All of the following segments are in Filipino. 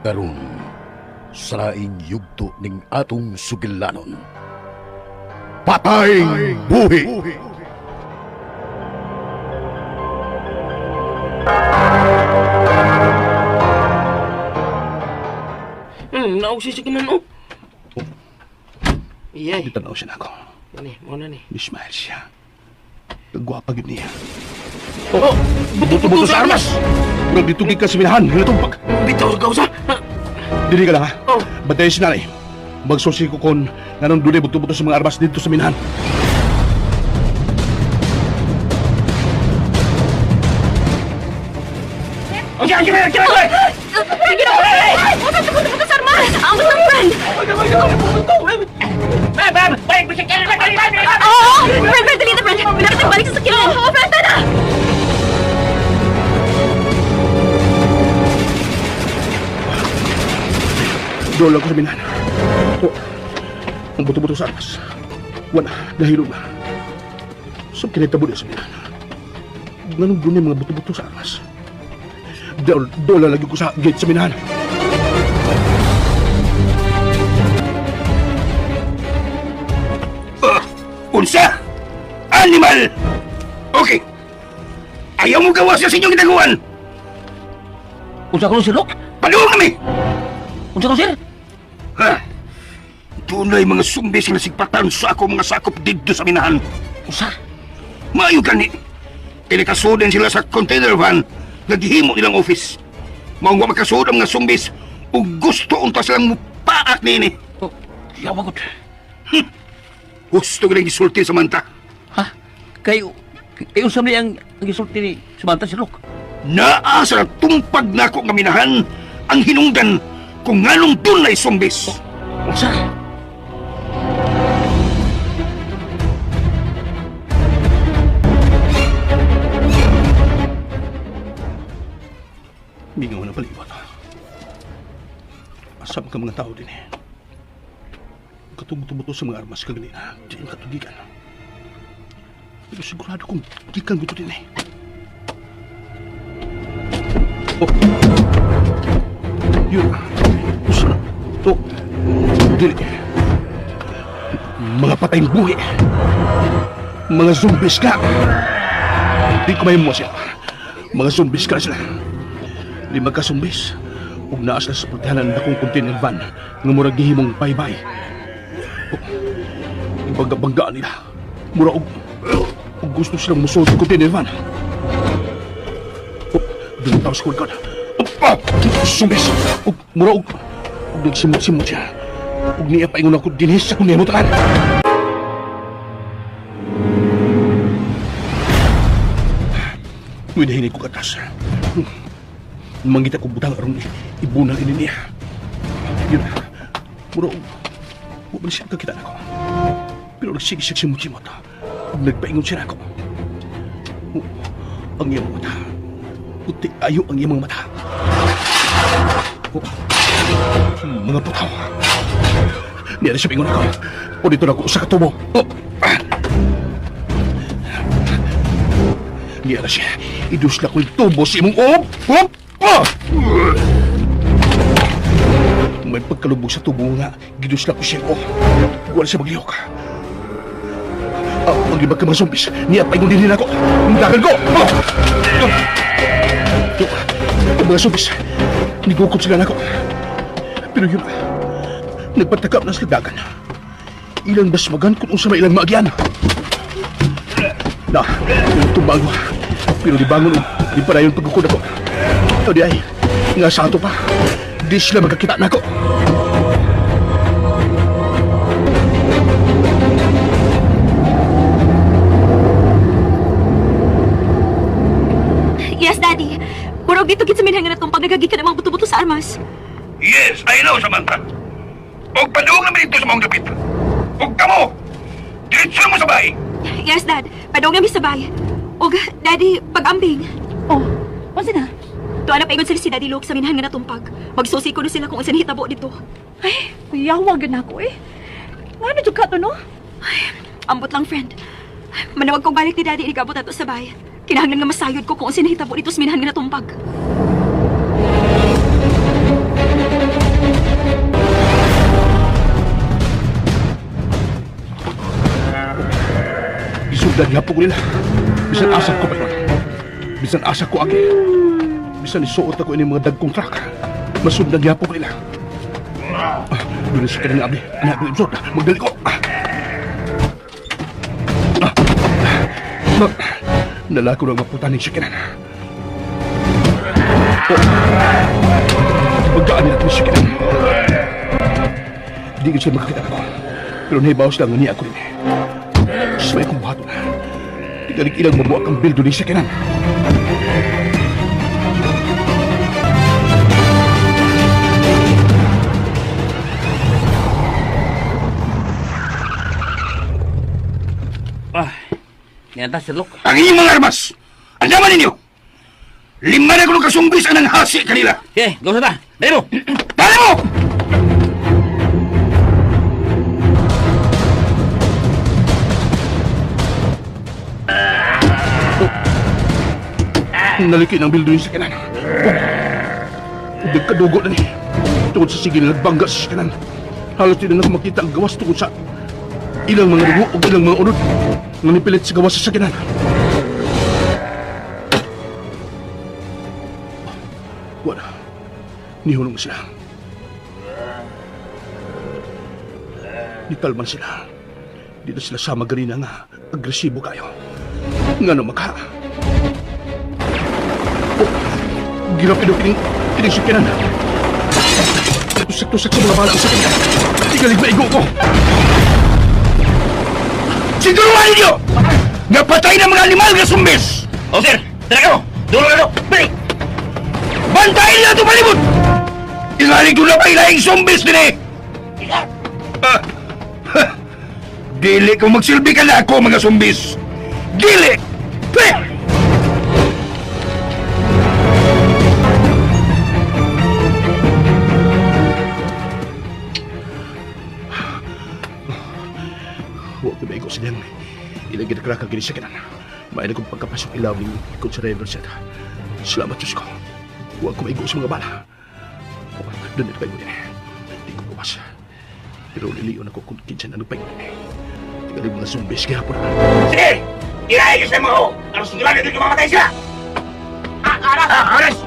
Karon sa laing yugto ning atong sugilanon. Patayng buhi! Nausisi ka man, oh. Iyay. Ditanaw siya na ako. Ano mo na ni? Ismail siya. Kagwapa yun niya. Oh! Buto-buto sa armas! Murag ditugig ka sa minahan, hinatumpag. Bitaw ka sa... Dili ka lang ha. Oh! Batayin si nanay. Magsusi ko kon nanong dunay buto-buto sa mga armas dito sa minahan. Friend, dali na, friend! Malapit ang balik sa sakyan! Oo, friend, tara! Doon ako sa minahan. O, ang buto-buto sa armas. Wala, nahilog na. So, kinitabo niya sa minahan. Nanong dunay mga buto-buto sa armas. Doon lagi ko sa gate sa minahan. Unsa? Animal! Okay. Ayaw mo gawa sa inyong ginagawan. Unsa ko, Sir Lok? Paluhong kami! Unsa ko, Sir? Ha? Tunay mga sumbis na sigpatan sa ako mga sakop dito sa minahan. Unsa? Maayo gani. Kinikasudin sila sa container van. Naghihimo nilang office. Mao nga makasud ang mga sumbis ug gusto unta silang mupaak nini. Oh, yawagod. Gusto nilang gisulti sa manta. Ha? Kayo unsa man ang gisulti ni Samantha, Sir Lok? Naa sa tumpag na ako nga minahan ang hinungdan kung nganong dunay sumbis. Unsa? Hindi nga na paliwat. Asam ka mga tao din eh. Katong-buto sa mga armas kaganina. Diyan katugigan. Pero sigurado kong gikan buto din eh. Oh. Yun. Usa na. Oh. Dili. Mga patayang buhi. Mga zombies ka. Hindi ko may mo siya. Mga zombies ka sila. 5 ka zombies. Ug naa sila sa pagtahanan akong container van nga murag gihimong baybay. Ibangga-banggaan nila. Mura og gusto silang musulod sa container van. Doon tao sa kulikod. Zombies! Mura og nagsimot-simot siya. Ug niya paingon ako dinhis sa kunin mo talan. Winahinay ko katas. Manggita ko butang arong ibunal ini niya. Yun na. Mura og wala siya kakita na ko. Pero nagsig-sig si Muchimot. Nagpaingon siya na ako. Ang iyong mata. Puti ayo ang iyong mga mata. Mga putaw. Niya na siya pingon ako. O dito na ako sa katubo. Niya na siya. Idus na ko yung tubo sa imong may pagkalubog sa tubo nga. Gidus na ko siya. Wala siya maglihok. Ang ibang ka mga zombies. Niya paingon din ako. Dagan ko. Ang mga zombies. Nigukot sila na ako. Pero yun, nagpatakap na sila dagan. Ilang basmagan kung unsa may ilang maagyan. Na, tumbang mo. Pero di bangon, di pa na yun pagkukod ako. O di ay, nga sa ato pa. Di sila magkakita na ako. Yes, Daddy. Murag dito gid sa minhan nga natong pagnagagi ka ng mga buto-buto sa armas. Yes, I know, Samantha. Og paduong naman ito sa mga gapit. Og kamo, diretso mo sa bahay. Yes, Dad. Padong namin sabay. Og, Daddy, pag-ambing. Oh, ano na? Tuwa na paingon sila si Daddy Luke sa minhan nga natumpag. Magsusi ko na sila kung saan hitabo dito. Ay, kuyawag na ako eh. Nga na dyan ka to, no? Ay, ambot lang, friend. Manawag kong balik ni Daddy igabot ato sa bahay. Kinahanglan nga masayod ko kung saan hitabo dito sa minhan nga natumpag. Masundan niya po ko nila. Bisan asa ko pa yun. Bisan asa ko agi. Bisan isuot ako ini mga dagkong truck. Masundan niya po ko nila. Dili sa kanang abdi. Anak ko ibsod. Magdali ko. Nalako ng maputaning sikinan. Magdaan nila itong sikinan. Di ko siya makakita ako. Pero naibawas lang niya ako rin. Sabay kong bato na. Tigalig ilang mabuak ang bildo ni sikinan. Niyanta, Sherlock. Ang inyong mga armas, andaman ninyo! 5 na kung kasumbis ang nanghasi kanila. Okay, gawin na. Dali mo! Dali mo! Naliki ng bildo yung sikinan. Nagkadugo na ni. Tungkol sa sigil nagbangga sa sikinan. Halos din na makita ang gawas tungkol sa ilang mga dugo o ilang mga unod na nipilit sa gawas sa sakinan. Wala. Nihulong sila. Nikalman sila. Dito sila sama ganina nga agresibo kayo. Nga na maka. Oh, ginapin ang kining sakinan. Tusak-tusak sa mga bala ang sakinan. Tigalig na igo ko. Siguruhan ninyo! Napatay ng mga animal na sumbis! O, sir! Tara mo! Dulo na! Balik! Bantayin niyo ito palibot! Ingaling doon na pa ilahing sumbis din eh! Dili kung magsilbi ka na ako mga sumbis! Dili! Huwag na maigo silang ilagay na karakang ginisyakinan. May na kong pagkapasok ilawing ikot sa river set. Salamat Diyos ko. Huwag ko maigo sa mga bala. Doon ito payo din eh. Hindi ko bukas. Pero liliyon ako kung kinsan ano payo din eh. Tigalig mga zumbis kaya po na. Sige! Ilahay ka sa mga ho! Ano sigurado doon yung mamatay sila! Aras!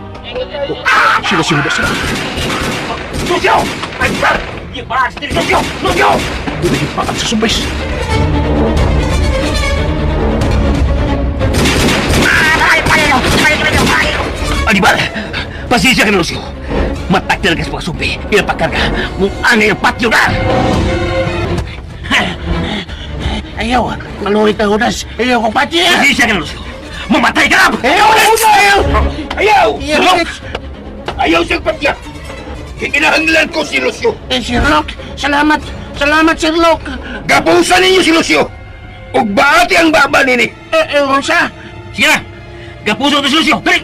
Sila si Judas sila. Lucio! Ay, sir! Yung parang sila! Lucio! Lucio! Doon na yung paat sa zumbis. Anibal! Pasensya ka na, Lucio. Matak talaga sa mga sumbi. Pinapakarga mong anay ang patyo na! Ayaw, maluhit na Judas. Ayaw kong pati na. Pasensya ka na, Lucio. Mamatay ka na! Ayaw, ayaw! Ayaw! Sherlock! Ayaw siyang patya! Kinahanglan ko si Lucio! Sherlock, salamat! Salamat, Sherlock! Gapusan ninyo si Lucio! Ug baati ang baba nini! Ewan siya! Sige na! Gapuso ito si Lucio! Dali!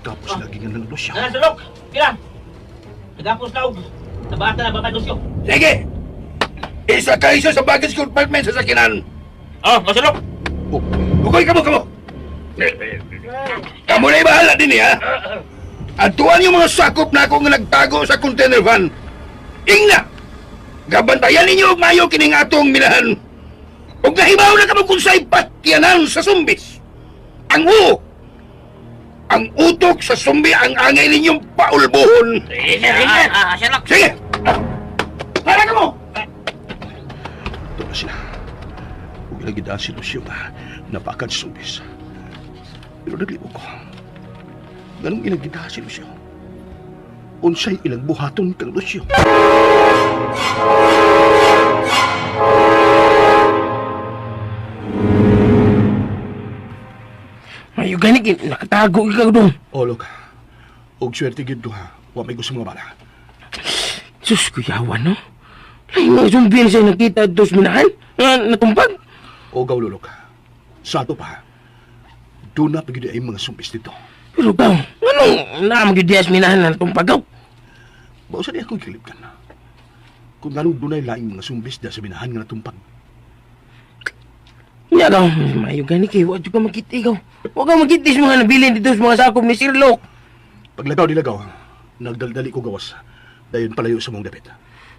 Tapos lagi nga ng Lucio. Sherlock! Kailan? Nagapos na og. Nabata na babay, Lucio. Sige! Isa ka isa sa baggage compartment sa sakinan! Oh, Sherlock! Ugoy kamo! Kamu na bahala din ha! Atuan yung mga sakop na ako nga nagtago sa container van! Ingna! Gabantayan ninyo og mayo kining atong minahan! Ug nahibaw na kamo kung sa'y patyanan sa sumbis! Ang ang utok sa sumbi ang angay ninyong paulbuhon! Sherlock! Sige! Para ka mo! Ito na sila. Huwag ilagay daan si Lucio nga napakan sa sumbis. Pero naglibo ko. Ganong ilagay daan si Lucio. Unsay ilang buhaton kang Lucio. Ayaw ganig, nakatago ikaw doon. Olog. Og swerte gid ha. Wa may gusto mga bala. Sus, kuyawan, no? Ay, mga zumbi na siya nakita dos minahan. Natumpag. O gaw lulog. Sa ato pa. Doon na pagid ay mga sumbis dito. Pero gaw, anong naamagidiyas minahan na natumpagaw? Bausa di akong kilip ka na. Kung ganong dunay laing mga sumbis da sa binahan nga natumpag. Nya daw, mayo gani kay wa jud ka makita ikaw. Wa ka makita sa mga nabilin dito sa mga sakop ni Sirlock. Paglagaw di lagaw, nagdaldali ko gawas. Dayon palayo sa mong dapit.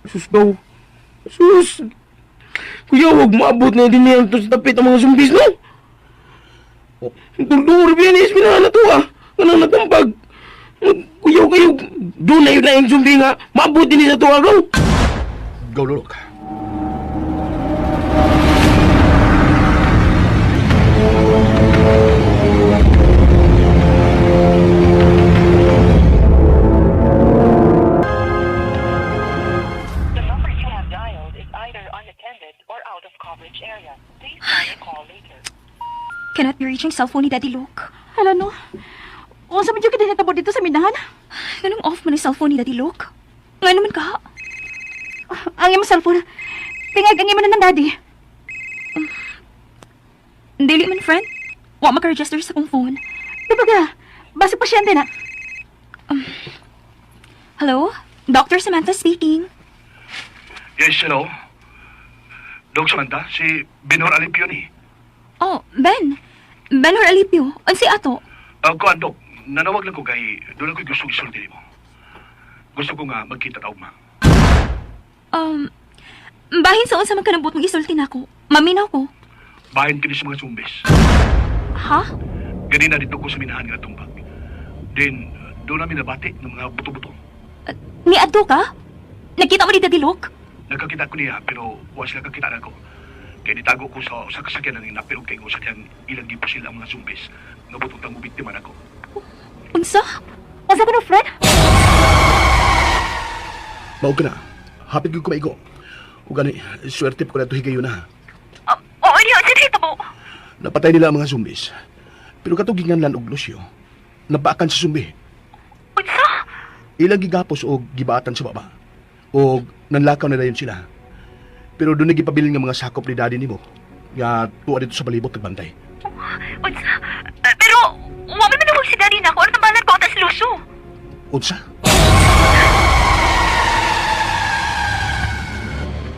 Sus daw. Sus. Kuya, huwag maabot na din niya ito sa tapit ang mga zumbis, no? Oh. Tuldur biyanis, minahan na to, ah. Ganang natampag. Kuya, kayo, doon na yun na yung zumbi nga. Maabot din niya sa to, agaw. Gaw lulok. The number you have dialed is either unattended or out of coverage area. Please try and call later. Cannot be reaching cellphone ni Daddy Luke. Hala no. O sa medyo kita natabo dito sa minahan. Ganong off man ang cellphone ni Daddy Luke. Nga naman ka. Ang iyong cellphone. Tingag ang iyong ng daddy. Dili man, friend. Wa maka-register sa kong phone. Dibaga, basta pasyente na. Hello? Dr. Samantha speaking. Yes, hello. Dok Samantha, si Benor Alipio ni. Oh, Ben. Ben or Alipio. Ansi ato? Kuan, Dok, nanawag lang ko kay doon ako'y gusto isulti mo. Gusto ko nga magkita taog ma. Bahin sa unsa man kanabot mong isulti nako. Maminaw ko. Bahin kini sa mga zumbis. Ha? Ganina dito ko sa minahan nga tumbag. Then, doon namin nabati ng mga buto-buto. Ni adto ka? Nakita mo ni Daddy Luke? Nagkakita ko niya, pero wala sila kakita na ko. Kaya nitago ko sa kasakyanan ng napirog kay sa kanyang ilang gipo sila ang mga zumbis. Nabutong tang biktima na ko. Unsa? Asa ka no, friend? Mao ka na. Hapit ko kumaigo. O gani, swerte ko na ito higayon na. Oo, niyo. Sige, tabo. Napatay nila ang mga zumbis. Pero katugingan lan og Lucio. Nabaakan sa zumbi. Unsa? Ilang gigapos o gibaatan sa baba. O nanlakaw na dayon sila. Pero doon nagipabilin nga mga sakop ni daddy nimo. Nga tuwa dito sa balibot nagbantay. Unsa? Pero, wa man manawag si Daddy nako. Ano tambalan ko tas Lucio? Unsa?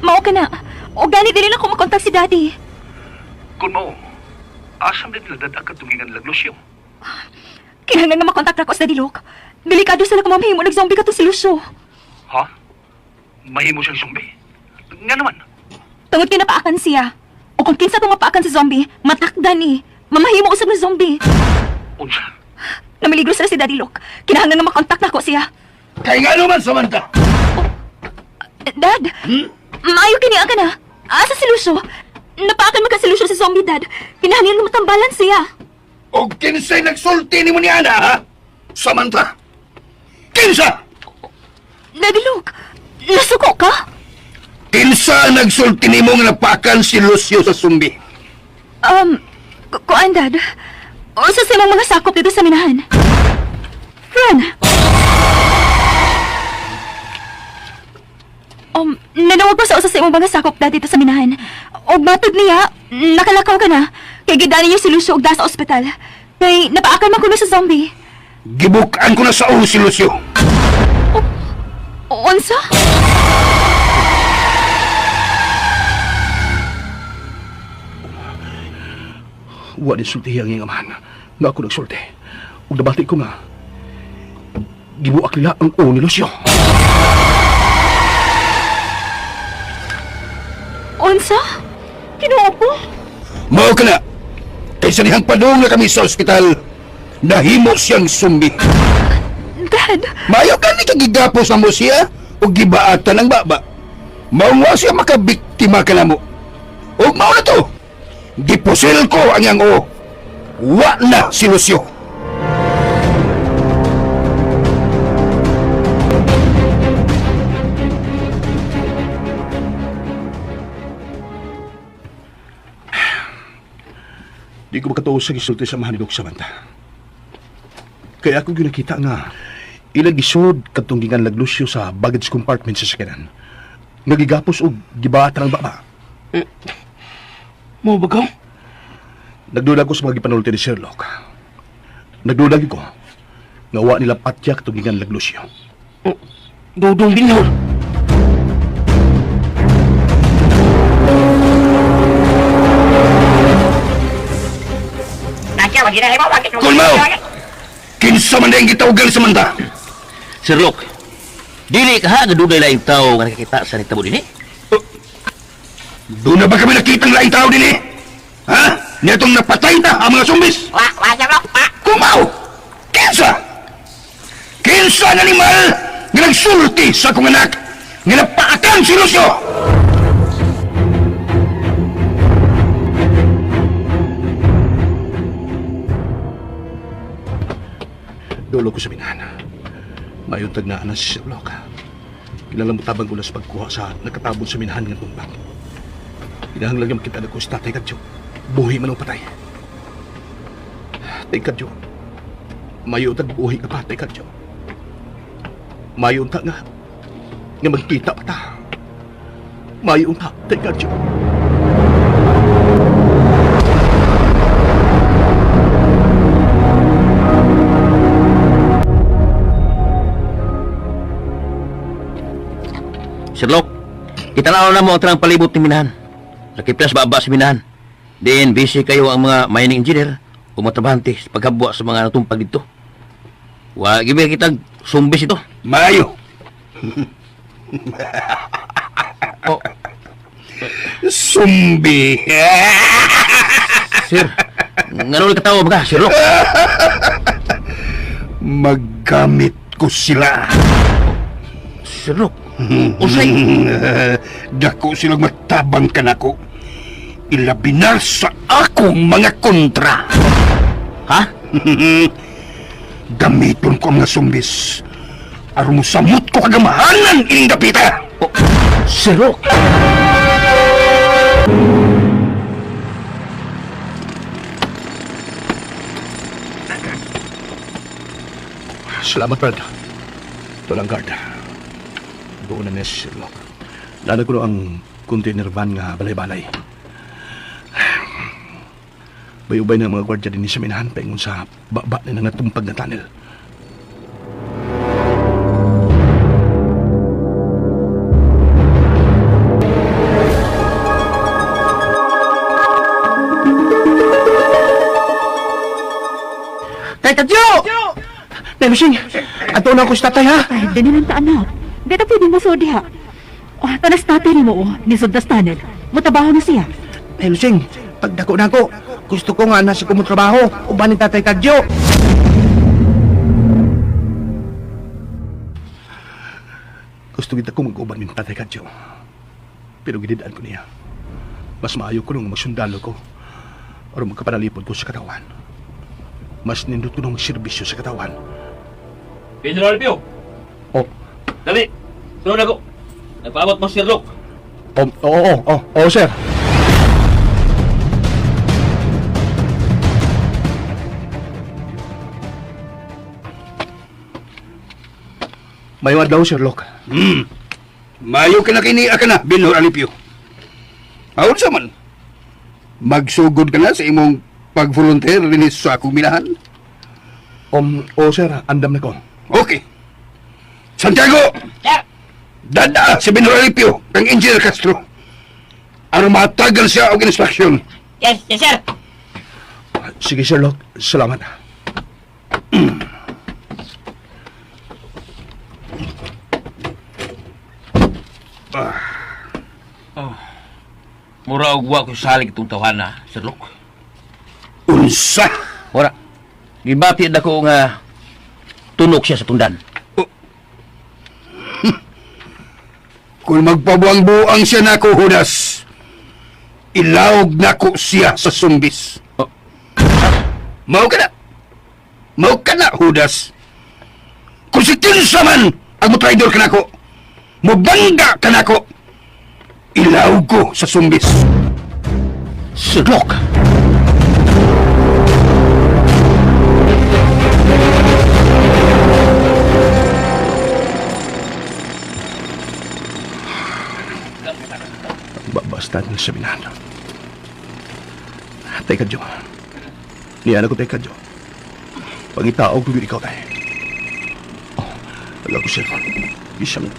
Mao ka na. O gani dili lang ko makontak si Daddy. Kung mo, asam din nila dadak at tumingan lang Lucio. Kinahanglan nga makontak ako sa Daddy Luke. Delikado sila kung mamahimo nag-zombie ka to si Lucio. Ha? Mahimo siyang zombie? Nga naman. Tungod kinapaakan siya. O kung kinsa itong mapaakan si zombie, matakdan eh. Mamahimo usab na zombie. Unsa? Namiligro sila si Daddy Luke. Kinahanglan nga makontak na ko siya. Kaya nga naman, Samantha! Dad, maayo kini ka na. Asa si Lucio? Napaakan mo ka si Lucio sa zombie, Dad. Kinahanglan nga matambalan siya. O kinsa'y nagsulti ni mo ni Ana, ha? Samantha! Kinsa! Daddy Luke, nasuko ka? Kinsa nagsulti ni mo nga napakan si Lucio sa sumbi? Kuan, Dad. O sa simang mga sakop dito sa minahan. Friend. Nanawag ko sa usa sa imong mga sakop dad dito sa minahan. Og matod niya, nakalakaw ka na. Kay gidani niyo si Lucio og da sa ospital. Kay napaakan man kuno sa zombie. Gibukaan ko na sa ulo si Lucio. Unsa? Wa din sulti ang iyang amahan. Nga ako nagsulti. Ug nabati ko nga. Gibuak nila ang ulo ni Lucio. Unsa? Kinuha ko? Mao ka na! Kaysa nihang padung na kami sa ospital, nahimo siyang sumbi. Dad, Mayo ka ni kagigapos na mo siya o gibaatan ng baba. Maungwa siya makabiktima ka na mo. O mao na to! Gipusil ko ang iyang o. Wa na si Lucio. Di ko makatuos sa gisulti sa mahal ni Dok Samantha. Kaya ako yung nakita nga, ilang gisod katunggingan lag Lucio sa baggage compartment sa sakyanan. Nagigapos o gibata ng baba. Mo ba ka? Nagdulag ko sa mga gipanulti ni Sherlock. Nagdulag ko, nawa nila patya katunggingan lag Lucio. Dodong binhor. Kulmaw! Kinsa man dahil gitawgan sa manda? Sir Lok, dili ka ha, nga dugay laing tao nga nakikita sa nitabo din eh. Doon na ba kami nakitang laing tao din eh? Ha? Nitong napatay na ang mga zumbis? Kumaw! Kinsa? Kinsa na animal nga nagsulti sa akong anak nga napaatang si Lucio? Dolo ko sa binana. Mayon tagnaan na si Sherlock. Kilalang mutabang ulas pagkuha sa nakatabon sa minahan ng tumbang. Inahanglang yung makita na ko sa tatay kadyo. Buhi man ang patay. Tay kadyo. Mayon tag buhi ka pa, tay kadyo. Mayon ta nga. Nga magkita pa ta. Mayon ta, tay kadyo. Sherlock, itanaw na mo ang tanang palibot ni minahan. Nakiplas baba sa minahan. Then, busy kayo ang mga mining engineer o matrabahante sa paghabwa sa mga natumpag dito. Gibigay kitag sumbis ito. Mayo! Oh, Sumbi! sir, nga nung katawa ba ka, Sherlock? Maggamit ko sila. Sherlock, usay. Dako silang matabang ka nako. Ilabi na sa akong mga kontra. Ha? Gamiton ko ang mga zumbis. Aron mo samot ko kagamahanan ining dapita. Oh, Sherlock! Salamat, Brad. Tulang guard. Doon na si Sherlock. Lalo ko ang container van nga balay-balay. Bayubay ng mga gwardya din sa minahan paingon sa baba na natumpag na tunnel. Tay Kadyo! Nelusing, ato na ako sa tatay ha. Ay, di nilang ta anak. Di na pwede masod diha. Tanas natin mo, nisod na tunnel. Mutabaho na siya. Nelusing, pagdako na ako. Gusto ko nga nasa kumutrabaho. Uban ni Tatay Kadyo. Gusto kita kong mag-uban ng tatay kadyo. Pero ginidaan ko niya. Mas maayo ko nung magsundalo ko o magkapanalipod ko sa katawan. Mas nindot ko nung magserbisyo sa katawan. General Pio! Oh, Dali! Sunod ako! Nagpaabot mo, Sherlock! Oo, sir. Mayawad daw, Sherlock. Mayo ka na kini ka na, Binor Alipio. Aon sa man? Magsugod ka na sa imong pag-volunteer rin sa akong minahan? Oo, sir. Andam na ko. Okay. Santiago! Dada si Binor Alipio, kang Engineer Castro. Ano matagal siya og instruction? Yes, sir. Sige, Sherlock. Salamat. Mura og wa ko salig itong tawhana, Sherlock. Unsa? Ora, gibati na ko nga tunok siya sa tundan. Kung magpabuang-buang siya na ko, Judas, ilawog na ko siya sa sumbis. Mau ka na? Mau ka na, Judas? Kung si Kinsa man ang mo-traidor ka na ko, mabangga ka na ko, ilawog ko sa sumbis. Sherlock! Babastad ng sabinan. Tay kadyo. Niyan ako tay kadyo. Pangitaog ko ikaw tay. Oh, wala ko cellphone. Isang...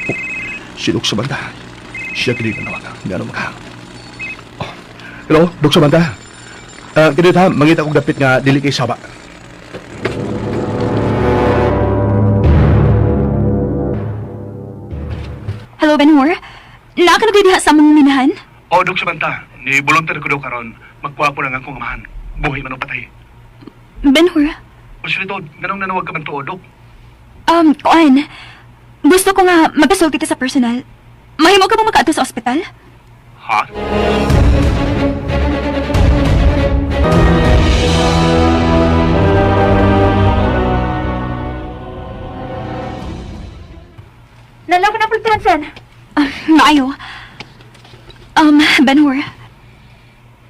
Oh, sinuk sa banda. Siya kini na nawaga. Nga naman ka. Oh, hello, Dok sa banda. Kaya ha, mangita kong dapit nga dili kay Saba. Hello, Ben-Hur? Naka na diha sa among minahan? O, Dok Samantha, ni volunteer ko daw karon, magkuha po lang ang kong amahan. Buhay man o patay. Ben-Hur? O siya nito, ganong nanawag ka man to, Dok? Kuan. Gusto ko nga magpasulti ka sa personal. Mahimo ka bang makaadto sa ospital? Ha? Nalaw ka na pultahan, Sen. Maayo. Ben-Hur.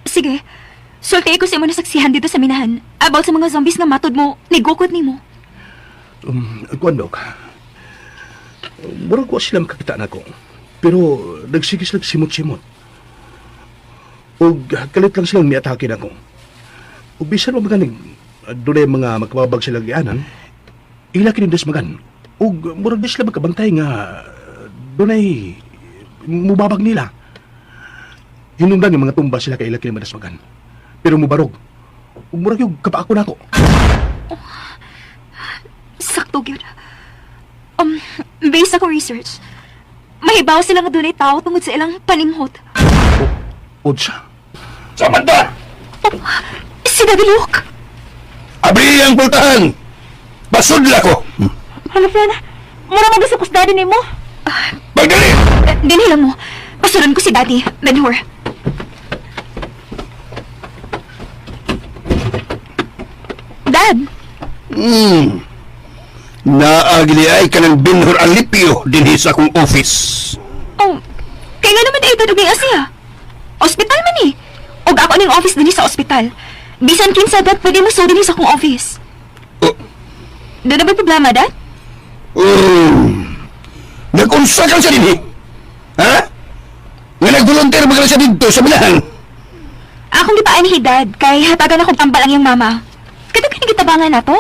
Sige. Sulti ko sa imo nasaksihan dito sa minahan about sa mga zombies nga matod mo, nigukod ni mo. Kuan, Dok. Murag ko sila makakita na ko. Pero nagsigis lang simot-simot. O kalit lang silang miatake na ko. O bisan mo maganing doon ay mga magkababag silang ianan, ila kinindas magan. O murag di sila magkabantay nga doon ay mubabag nila. Hinungdan yung mga tumba sila kay ila kinimadas magan. Pero mubarog. O murag yung kapaako na ko. Sakto gyud. Based sa akong research, mahibaw sila nga dunay tao tungod sa ilang panimhot. Odsa. Samantha! Si Daddy Luke! Abri ang pultahan! Basudla ko! Hala, Sen. Mura mo gusto ko sa daddy ni mo. Magdali! Dinila mo. Pasuran ko si Daddy, Ben-Hur. Dad! Naagili ay ka ng Binhur Alipio din sa akong office. Oh, kaya nga naman ito dugay Asia. Ospital man eh. Og ako ning office din sa ospital. Bisan kinsa dat pwede mo suri sa akong office. Oh, Doon na ba problema, Dad? Nag-unsa ka sa dinhi? Ha? Nga nag-volunteer ba ka sa dito sa bilahan? Akong gipaan ni Dad, kay hatagan akong tambal ang iyong mama. Kada ka nagitabangan na to?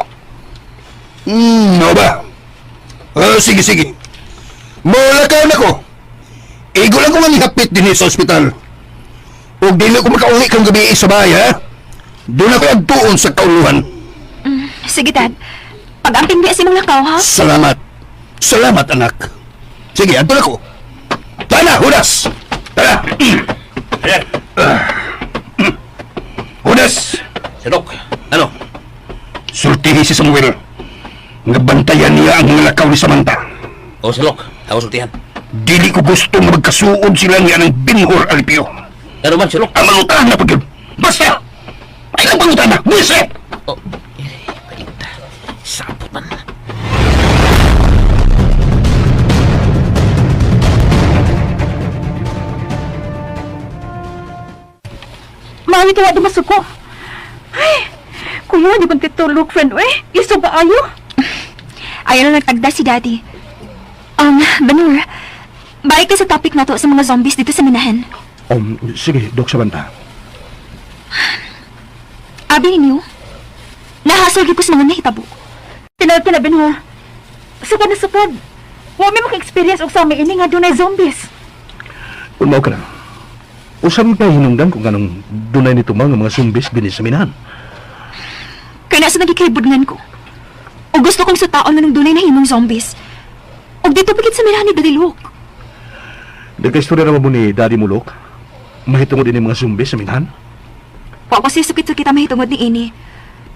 No ba? Sige, sige. Molakaw na ko. Igo lang ko nga ihapit din sa ospital. Huwag din ako makauwi kang gabi sa bahay, ha? Doon ako agtuon sa kauluhan. Sige, Dad. Pag-amping niya si mga lakaw, ha? Salamat. Salamat, anak. Sige, anto na ko. Tara, Hudas! Tara! Hudas! Sidok, ano? Sultihi si Samuel. Nga bantayan niya ang mga lakaw ni Samantha. O, Silok, ako sultihan. Dili ko gusto nga magkasuod sila niya ng Binhur Alipio. Ano man, Silok? Ang mangutahan na pag yun. Basta! Ay lang mangutahan na! Mwisip! Oh, balita. Saputan. Mami kaya dumasok ko. Ay, kuya, di bang titulog, friend, eh? Iso ba ayo? Ayaw na nagtagda si Daddy. Ben-Hur, balik ka sa topic na to sa mga zombies dito sa minahan. Sige, Dok Samantha. Abi ninyo, nahasol ko sa mga nahitabo. Tinawag na, Ben-Hur. Sukad na sukad. Huwag may maka-experience og sa amin ini nga dunay zombies. Kung mao ka na. Usam ka hinungdan kung anong dunay nito mga zombies din sa minahan. Kaya nasa nagkikaibudngan ko. O gusto kong sutaon na ng dunay na himong zombies. O dito pagit sa minahan ni Daddy Luke. Nagka-istorya naman mo ni Daddy Mulok. Mahitungod din yung mga zombies sa minahan. Wa ko siya sukit-sukit ang mahitungod ni Ini.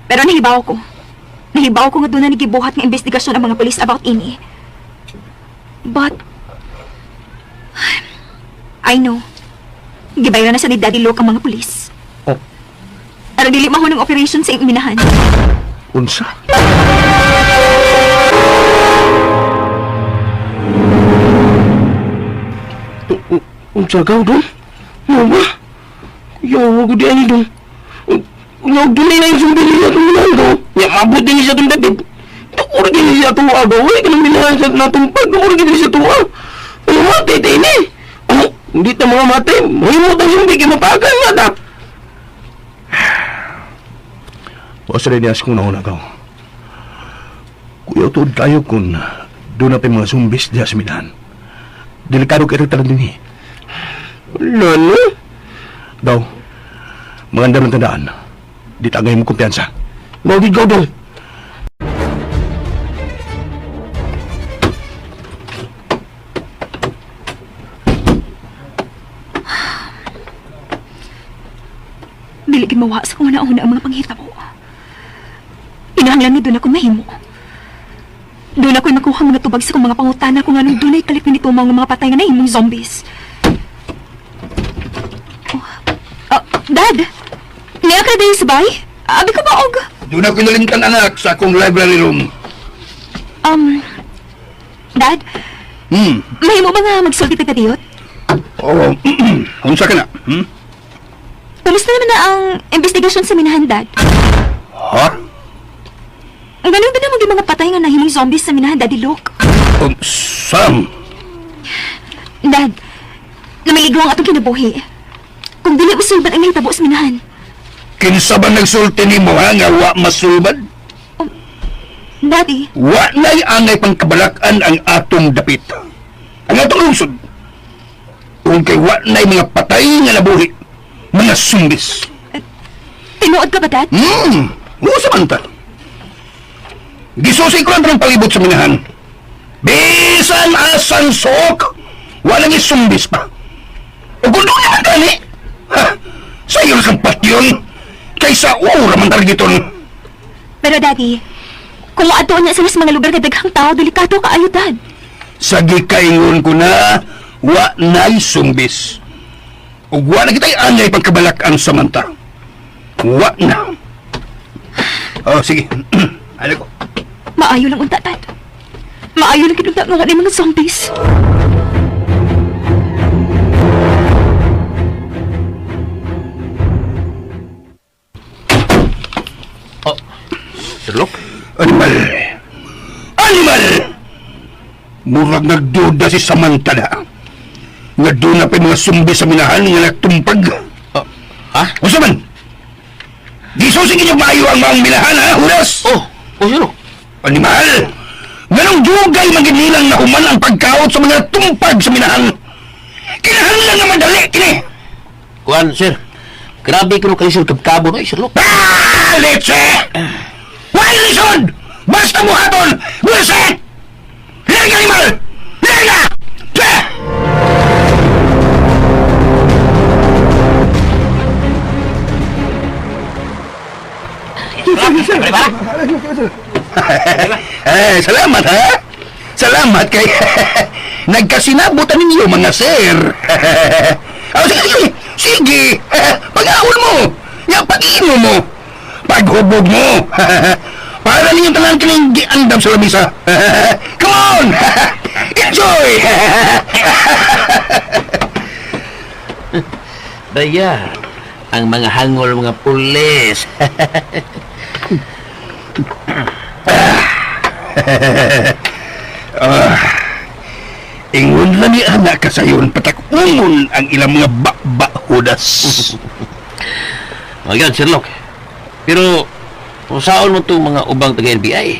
Pero nahibaw ko. Nahibaw ko nga doon na nagibuhat ng investigasyon ang mga polis about Ini. But, I know. Gibayaran na sa ni Daddy Luke ang mga polis. Oh, Pero dili maho ng operation sa iyong minahan. unsa? Unsa ka doon? Mama? Yawa ko di ani doon. Yaw dunay na yung sumbi niya itong minahan ko. Ya, mabot din siya itong David. Tukor din siya tuwa ko. Uy, kanang minahan siya natumpag. Tukor din siya tuwa. Ano matay tayo ni? Ano? Hindi ta mga matay. Mahimot ang sumbi. Kimapagan nga ta. O sa rin kung naunagaw. Kuya, tuod tayo kung doon na pa yung mga zombies diya sa minahan. Delikado kayo talang din eh. Lalo? Daw, maganda ng tandaan. Di tagay mo kumpiyansa. Mawagid ko dong. Biligin mawa sa kung una-una ang mga panghita mo. Inahanglan ni doon ako mahimo. Doon ako'y makuha mga tubag sa kong mga pangutana kung anong dunay kalit na nitumaw ng mga patay nga nahimong zombies. Dad! Niya ka dahil sabay? Abi ko ba og? Doon ako nalintan anak sa akong library room. Dad? Mahimo ba nga magsulti ka diyot? Oo. Unsa ka na? Kamusta naman na ang investigasyon sa minahan, Dad? Ha? Ang ganun ba naman yung mga patay nga nahimong zombies sa minahan, Daddy Luke? Sam! Dad, namaligwa ang atong kinabuhi. Kung dili usulban ang nahitabo sa minahan. Kinsa ba nagsulti ni mo ha nga wa masulbad? Daddy, Wa na'y angay pangkabalakan ang atong dapit. Ang atong lungsod. Kung kay wa na'y mga patay nga nabuhi. Mga sumbis. tinuod ka ba, Dad? Oo samanta. Gisusi ko lang ng palibot sa minahan. Bisan asan sok, walang isumbis pa. O kung doon naman gani, ha, sa'yo na kang patyon, kaysa ura man targeton. Pero, Daddy, kung maatuon niya sila sa mga lugar na daghang tao, delikado ka ayo, Dad. Sa gikaingon ko na, wa na'y sumbis. O wa na kita'y anay pagkabalakan samanta. Wa na. Oh, sige. Ano ko? Maayo lang unta, Dad. Maayo lang kinunta nga ng mga zombies. Sherlock? Animal! Animal! Murag nagduda si Samantha. Nga doon na pa yung mga sumbi sa minahan nga nagtumpag. Ha? O saman! Di susingin yung maayo ang mga minahan, ha? Huras! Sherlock? Animal! Ganong dugay maginilang na human ang pagkaot sa mga tumpag sa minahan. Kinahanglan na madali, kini! Kuan, sir. Grabe ko kayo sir kabkabo no, Sherlock. Leche! Why lisod? Basta mo haton! Wilson! Lega, animal! Lega! Salamat ha! Salamat kay nagkasinabutan ninyo mga sir. Sige, sige! Pag-awol mo! Pag-inom mo! Paghubog mo! Para ninyong tanan kining giandam sa lamisa. Come on! Enjoy! Daya, ang mga hangol mga pulis. Ingon na ni anak ka sayon patak-ungon ang ilang mga bakba-hudas. Magyan, Sherlock. Pero, kung saan mo itong mga ubang taga-NBI,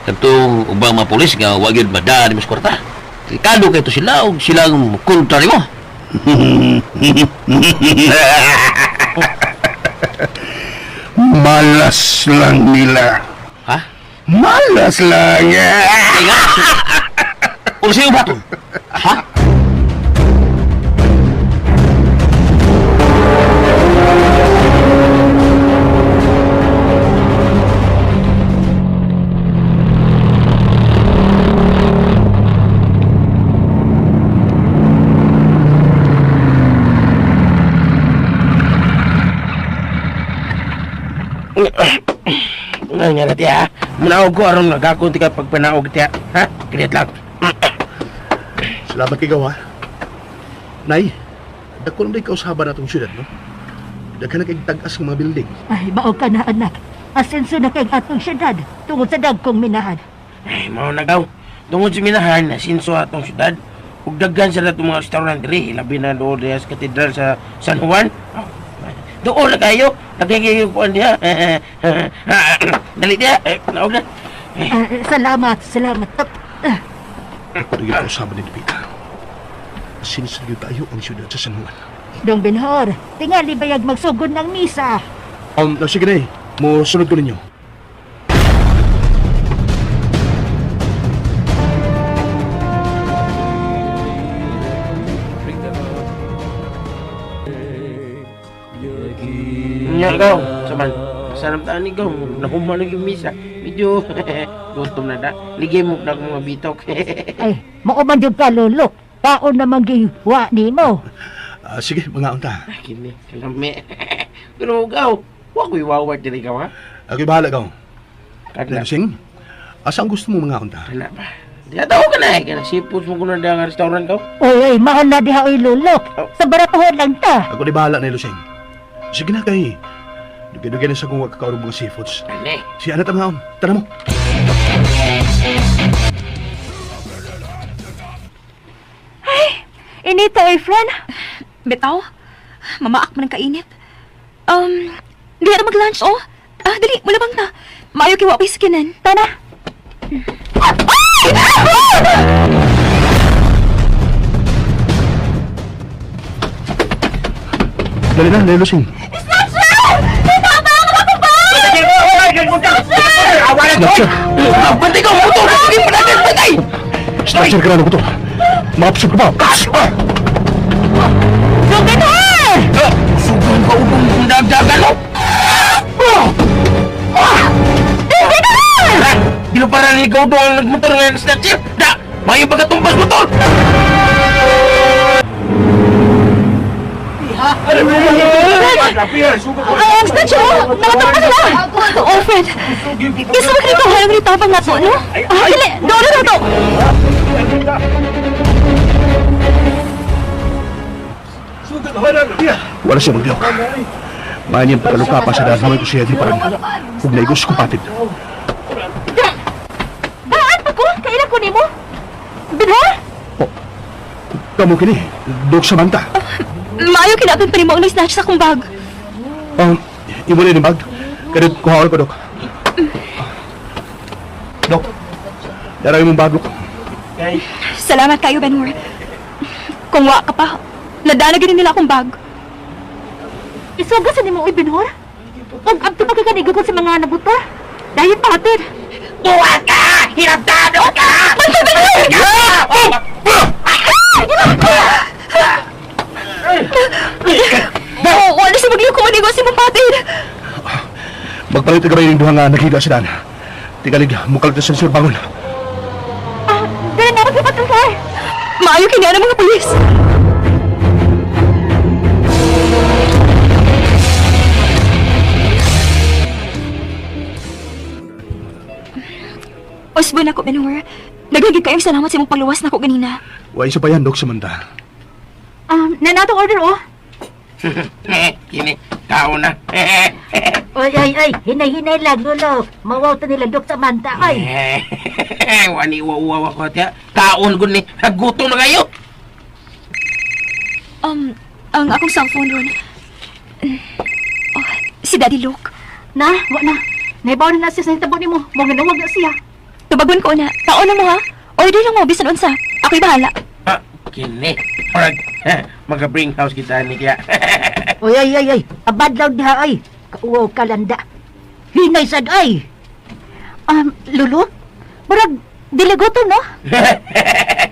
katong ubang mga pulis nga wag yun madaan mas kwarta. Delikado kayo to sila o silang kontrari mo. Malas lang nila. Ha? Malas lang. Ay nga, o sa'yo ba ito? Ha? Nga nga natin ha. Manaog ko aron nagakunti ka pagpanaog tiya. Ha? Kiniat lang. Salamat kay gawa. Nay, dako na kausaban natong syudad, no? Daghan na kay tag-as ng mga building. Ay, maog ka na, anak. Asenso na kay atong syudad tungod sa dagkong minahan. Ay, mao nagaw. Tungod sa minahan, nasinso atong syudad. Ug daghan sa itong mga restaurant diri, labi na doon sa katedral sa San Juan. Doon na kayo. Nagkikikuan diya. Dali diya. Naog na. Salamat. Daghan kausaban ni Pita. Sinisagyo tayo ang syudad sa San Juan. Dong Benhor, tingali bayag magsugod ng misa. Sige na Mo sunod ko ninyo. Nya gaw, saman. Sarap taan ni gaw. Nakuha na yung misa. Medyo gutom na da. Ligay mo na mga bitok. Ay, mauman jud ka lolo. Taon naman giwa nimo. Sige, mga unta. Kini, kalami. Pero gaw, wa ko'y wawag diri ka ha. Ako'y bahala gaw. Kada, Lusing, asa ang gusto mo mga unta? kada ba? Diya tao ka na eh. Kaya sipos mo ko na nga restaurant gaw. Oy, mahal na diha oy lolo. Sa baratuhon lang ta. Ako di bahala na Lusing. Sige na kay. Dugay-dugay na sa kung wagkakaroon mga seafoods. Kani. Si Ana mga tara mo. Inita oy friend. Bitaw, mamaak man ang kainit. Di na mag-lunch, oh. Dali, mulabang na. Maayo kiwa pa iskinan. Tana. Dali na, Lusing. Snatcher! Pati ka motor! Hindi mo natin patay! Snatcher ka na ko to. Maapsog ka ba? Sugid ha! Sugang ka upang dagdagan mo! Dilo para ni ikaw doon nagmotor ngayon sa snatcher! Da! Mayo ba katumpas motor? Ay, ang snatch, oh. Nakatawa na sila. Oh, friend. Gusto mo kanito halang ritapang nga to, no? Dali, doon na to. Wala siya magliyok. Mayan yan pagkaluka pa sa dahil naman ko siya di parang huwag na igos kupatid. Daan pa ko, kailan ko nimo? Bidha? Kamu kini, dok sa manta. Maayo kinapin pa rin mo ang snatch sa akong bag. Imo na yung bag. Kadit kuha ko, dok. Dok, darawin mong bag, dok. Salamat kayo, Benhur. Kung wa ka pa, nadanagin nila akong bag. Isuga sa nimo oy Binhor. Ug abto pa ka kanigot sa mga nabutor. Dahil patid. Buwan ka! Hiraptado ka! Wala siya magliw kung manigo si Mapatid. Magpalit ka ba yung duha nga nakita sa daan? Tigalig, mukalit na sa sir bangon. Dali na magsapat ng sir. Maayo kanya ng mga pulis. Osbon ako, Benhur. Nagagig kayong salamat sa imong pangluwas na ako ganina. Wa isa pa yan, dok, sa manta. Nanatong order oh. Kini, tao na. Ay, hinay-hinay lang, lolo. Mawaw ta nila dok sa manta, ay. Wani uwa ako tiya. Kaon ko ni. Nagutom na kayo. Ang akong cellphone ron. Oh, si Daddy Luke. Na, wa na. Naibaw na siya sa hitabo ni mo. Mga nawag na siya. Tubagon ko na. Taon na mo, ha? Order lang mo, bisan unsa. Ako'y bahala. Kini. Orag. Mag-bring house kita ni kaya. Ay. Abad lang diha, ay. Kauwaw kalanda. Hinay sad, ay. Lolo? Marag, diligoto, no?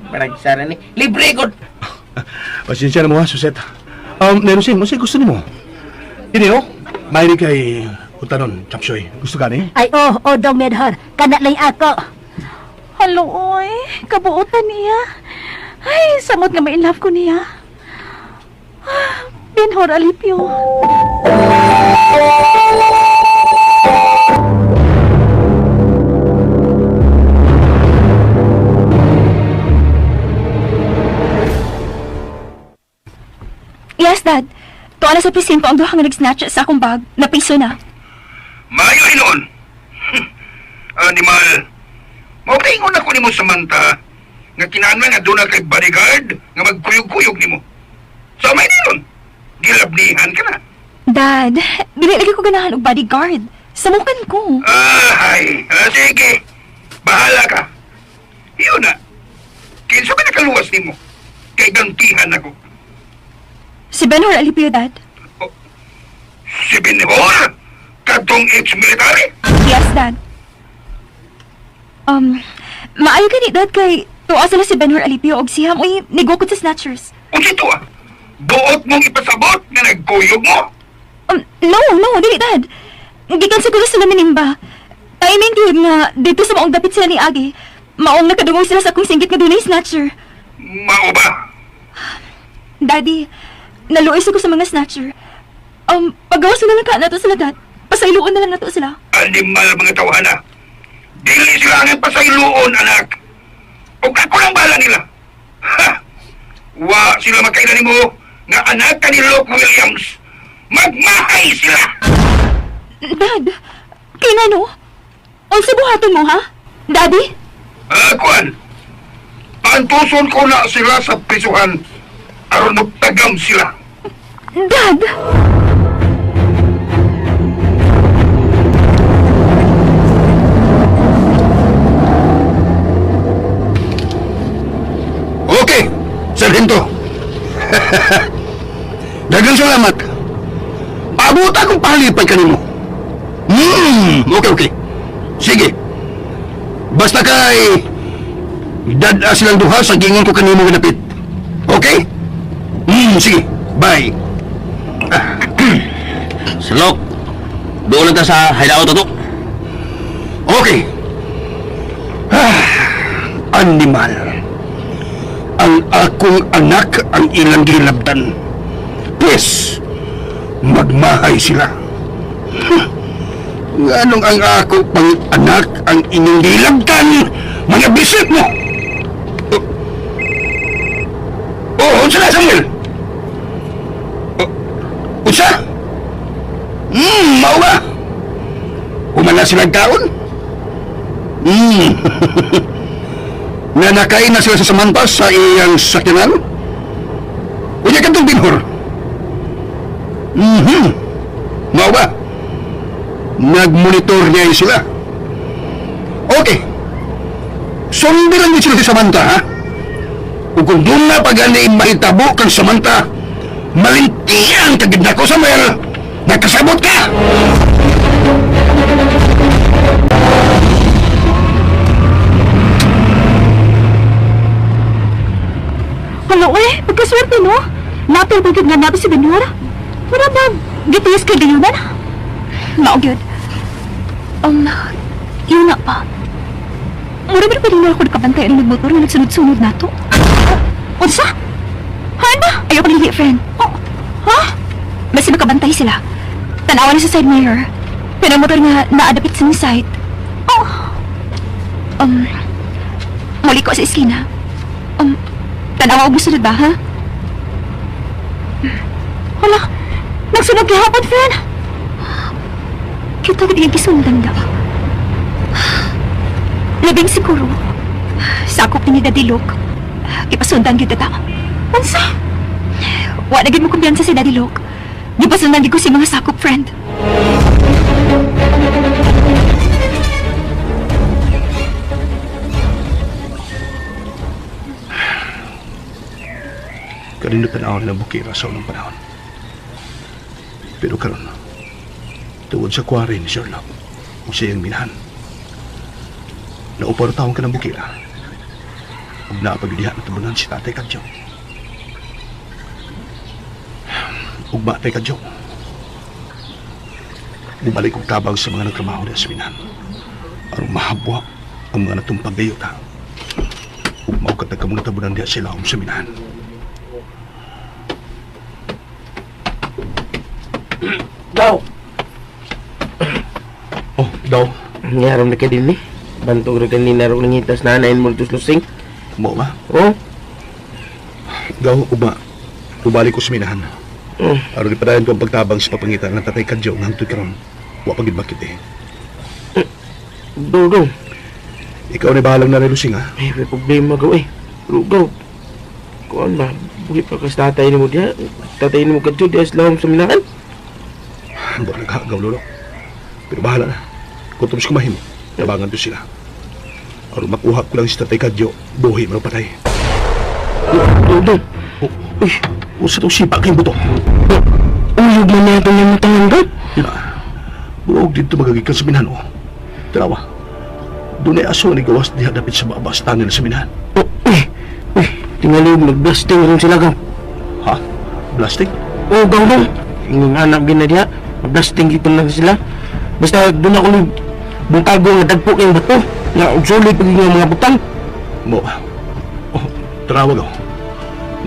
Parang sana ni. Libre ko. Pasensya na mo, ha, Suset. Lusing, masay gusto ni mo? Ini, oh. Mahinig kay utanon, Chapsoy. Gusto ka ni? Ay, dong medhar. Kana lang ako. Halo, oy. Kabuotan niya. Ay, samot nga ma-inlove ko niya. Benhor Alipio. Yes, Dad. Tuwala sa presinto ang duha nga nag-snatch sa akong bag. Napiso na. Mayo inon. Animal. Maulingon ako ni mo Samantha nga kinahanglan nga doon na kay bodyguard nga magkuyog-kuyog ni mo. So may ninon. Gilabnihan ka na. Dad, dili lagi ko ganahan og bodyguard. Samukan ko. Sige. Bahala ka. Iyon na. Kinsa ba nakaluwas ni mo? Kay gantihan ako. Si Benhor Alipio, Dad. Si Benhor? atong ex-military? Yes, Dad. Maayo ka ni Dad kay tuwa sila si Benhur Alipio og si Hamoy nigukod sa Snatchers. Kung ito buot mong ipasabot na nagkuyog mo? No, dili Dad. Gikan siguro sila minimba. Timing yun nga dito sa maong dapit sila ni Agi. Maong nakadungog sila sa akong singgit nga dunay Snatcher. Mao ba? Daddy, naluoy ko sa mga Snatcher. Pagawas na lang ka na to sila, Dad. Pasailuon na lang na to sila. Animal mga tawhana. Dili sila ang pasailuon, anak. O ako lang bala nila. Ha! Wa sila magkailan mo nga anak ka ni Luke Williams. Magmahay sila! Dad, kay nano? Unsa buhaton mo, ha? Daddy? Kuan, antuson ko na sila sa prisuhan aron magtagam sila. Dad! Okay, Sargento. Dagang salamat. Pabuta kong palipay ka nimo. Okay. Sige. Basta kay dada silang duha sa gingon ko kanimo ginapit. Okay? Sige. Bye. Salok, doon lang ta sa hideout to. Okay. Animal. Ang akong anak ang ilang gilabdan. Yes, magmahay sila. Nganong ang akong pang-anak ang inyong gilabdan, mga bisit mo? Unsa na, Samuel? Unsa? Mao ba? Umana silang taon? Nanakain na sila sa samantas sa iyang sakyanan? Unya kantong Binhor? Mao ba? Nag-monitor niya sila? Okay. Sundiran niyo sila sa Samantha, ha? Kung doon na pag-ani mahitabo kang Samantha, malintiyan kagid na ko, Samuel! Nagkasabot ka! Hello, pagkaswerte no? Napil bagid nga nato si Benhur. Wala ba, gitiyas kay Gayunan? Mao gyud. Yun na pa. Mura ba pwede na ako nakabantay ang nagmotor na nagsunod-sunod na to? Unsa? Hana? Ayaw ko lihi, friend. Ha? Basta nakabantay sila. Tanawa na sa side mirror. Pero ang motor nga naadapit sa mga side. Muli ko sa iskina. Tanawa og sunod ba, ha? Hala, nagsunod kay hapon, friend. Kita ko di yung kisundan daw. Labing siguro. Sakop ni Daddy Luke. Ipasundan yun data. Unsa? Wa na gid mo kumpiyansa si Daddy Luke. Ipasundan gid ko si mga sakop, friend. Kanino tanaw na bukira sa unang panahon. Pero karon, tungod sa kwari ni Sherlock, o siya yung minahan. Nauparo taong ka ng bukira. Huwag naapagilihan na tabunan si Tatay Kadyo. Ugma Tatay Kadyo. Bumalik kong tabang sa mga nagtrabaho na sa minahan. Arong mahabwa ang mga natumpag dayo ta. Ugma ko katag mga tabunan diya sila sa minahan. Daw! Oh, daw. Ngaram na ka din eh. Bantog rin kanina rin nangitas na anayin mo ito lusing. Mo ba? Oh? Daw, ugma. Bumalik ko sa minahan. Aron ipadayon ko ang pagtabang sa papangitan ng Tatay Kadyo ng hantod karon. Wa pagid bakit eh. Dodong. Ikaw na bahalang na Lusing, ha? May problema gaw eh. Rugaw. Kuan ba? Buhi pa kas tatay ni mo diya. Tatay ni mo kadyo diya islam sa minahan. Buwan naghagaw, lolo. Pero bahala na. Kung tumis kumahim, nabangan to sila. Aron makuha ko lang si Tatay Kadyo, buhi mo patay. Dodong. Uy, usa itong sipa kayong buto. Uyog na natin yung matangandot. Buog dito magagikan sa minahan, oh. Tarawa. Doon ay aso ni gawas diha dapit sa babas tunnel sa minahan. Tingali mo nag-blasting rin sila gaw. Ha? Blasting? Oo, gaw dong. Yung anak gina diha, mag-blasting dito lang sila. Basta doon ako ni buntago nga dagpo kayong bato. Nga ugsuli pag yung mga butang. Mo. Oh, tarawa gaw.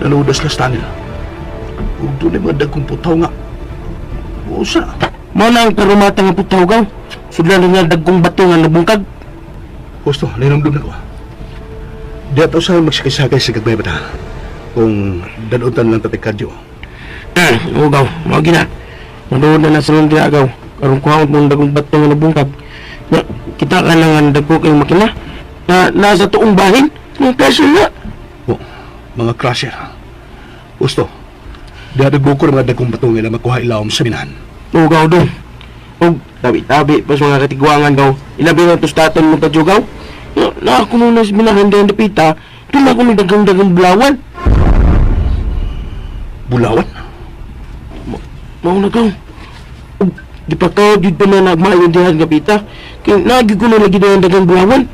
Naludas las tunnel. Ug doon ay mga dagkong putaw nga. Usa. Mana ang karumata nga putaw gaw. Sudlan nga dagkong bato nga nabungkag. Gusto, nainamdum na ko. Di ato sa magsakay-sakay sa gagbay bata. Kung danutan lang tatikadyo. Oo gaw, mga gina. Manood na nasa lang diha gaw. Karong kuhaot mong dagkong bato nga nabungkag. Na, kita ka lang nga dagko kayong makina. Na nasa tuong bahin. Mga kaso nga. Oh, mga crusher. Gusto, di adagbo ko mga dagkong bato nga na makuha ilawom sa minahan. Oo gaw dong. Og tabi-tabi pas mga katigwangan gaw. Ilabi nga tustaton mo kadyo gaw. Na ako nung nas binahan din dapita. Doon ako may dagang-dagang bulawan. Bulawan? Mao na gaw. Og di pa ka dito na nagmayon dihan kapita. Kaya nagi ko na lagi dihan dagang bulawan.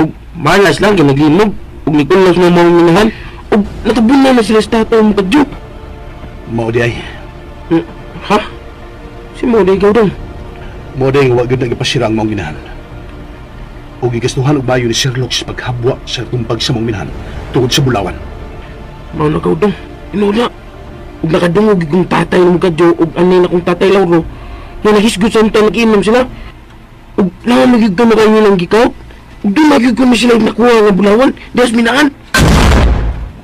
Og malas lang kaya naglinog. Og nikulas na mga minahan. Og natabun na sila sa tatay mo kadyo. Mao di ay. Ha? Si mo di gaw dong. Mao di nga wag gud nagpasirang mong minahan. O gigastuhan og bayo ni Sherlock sa paghabwa sa tumpag sa mong minahan tungod sa bulawan. Mao na gaw dong. Inula. Ug nakadungog kong tatay ng kadyo ug anay na kong tatay Lauro. Na nahisgot sa nito nag-inom sila. Ug nangamagig ka na kayo ng gikaw. Ug dumagig ko na sila nakuha nga bulawan. Diyas minaan.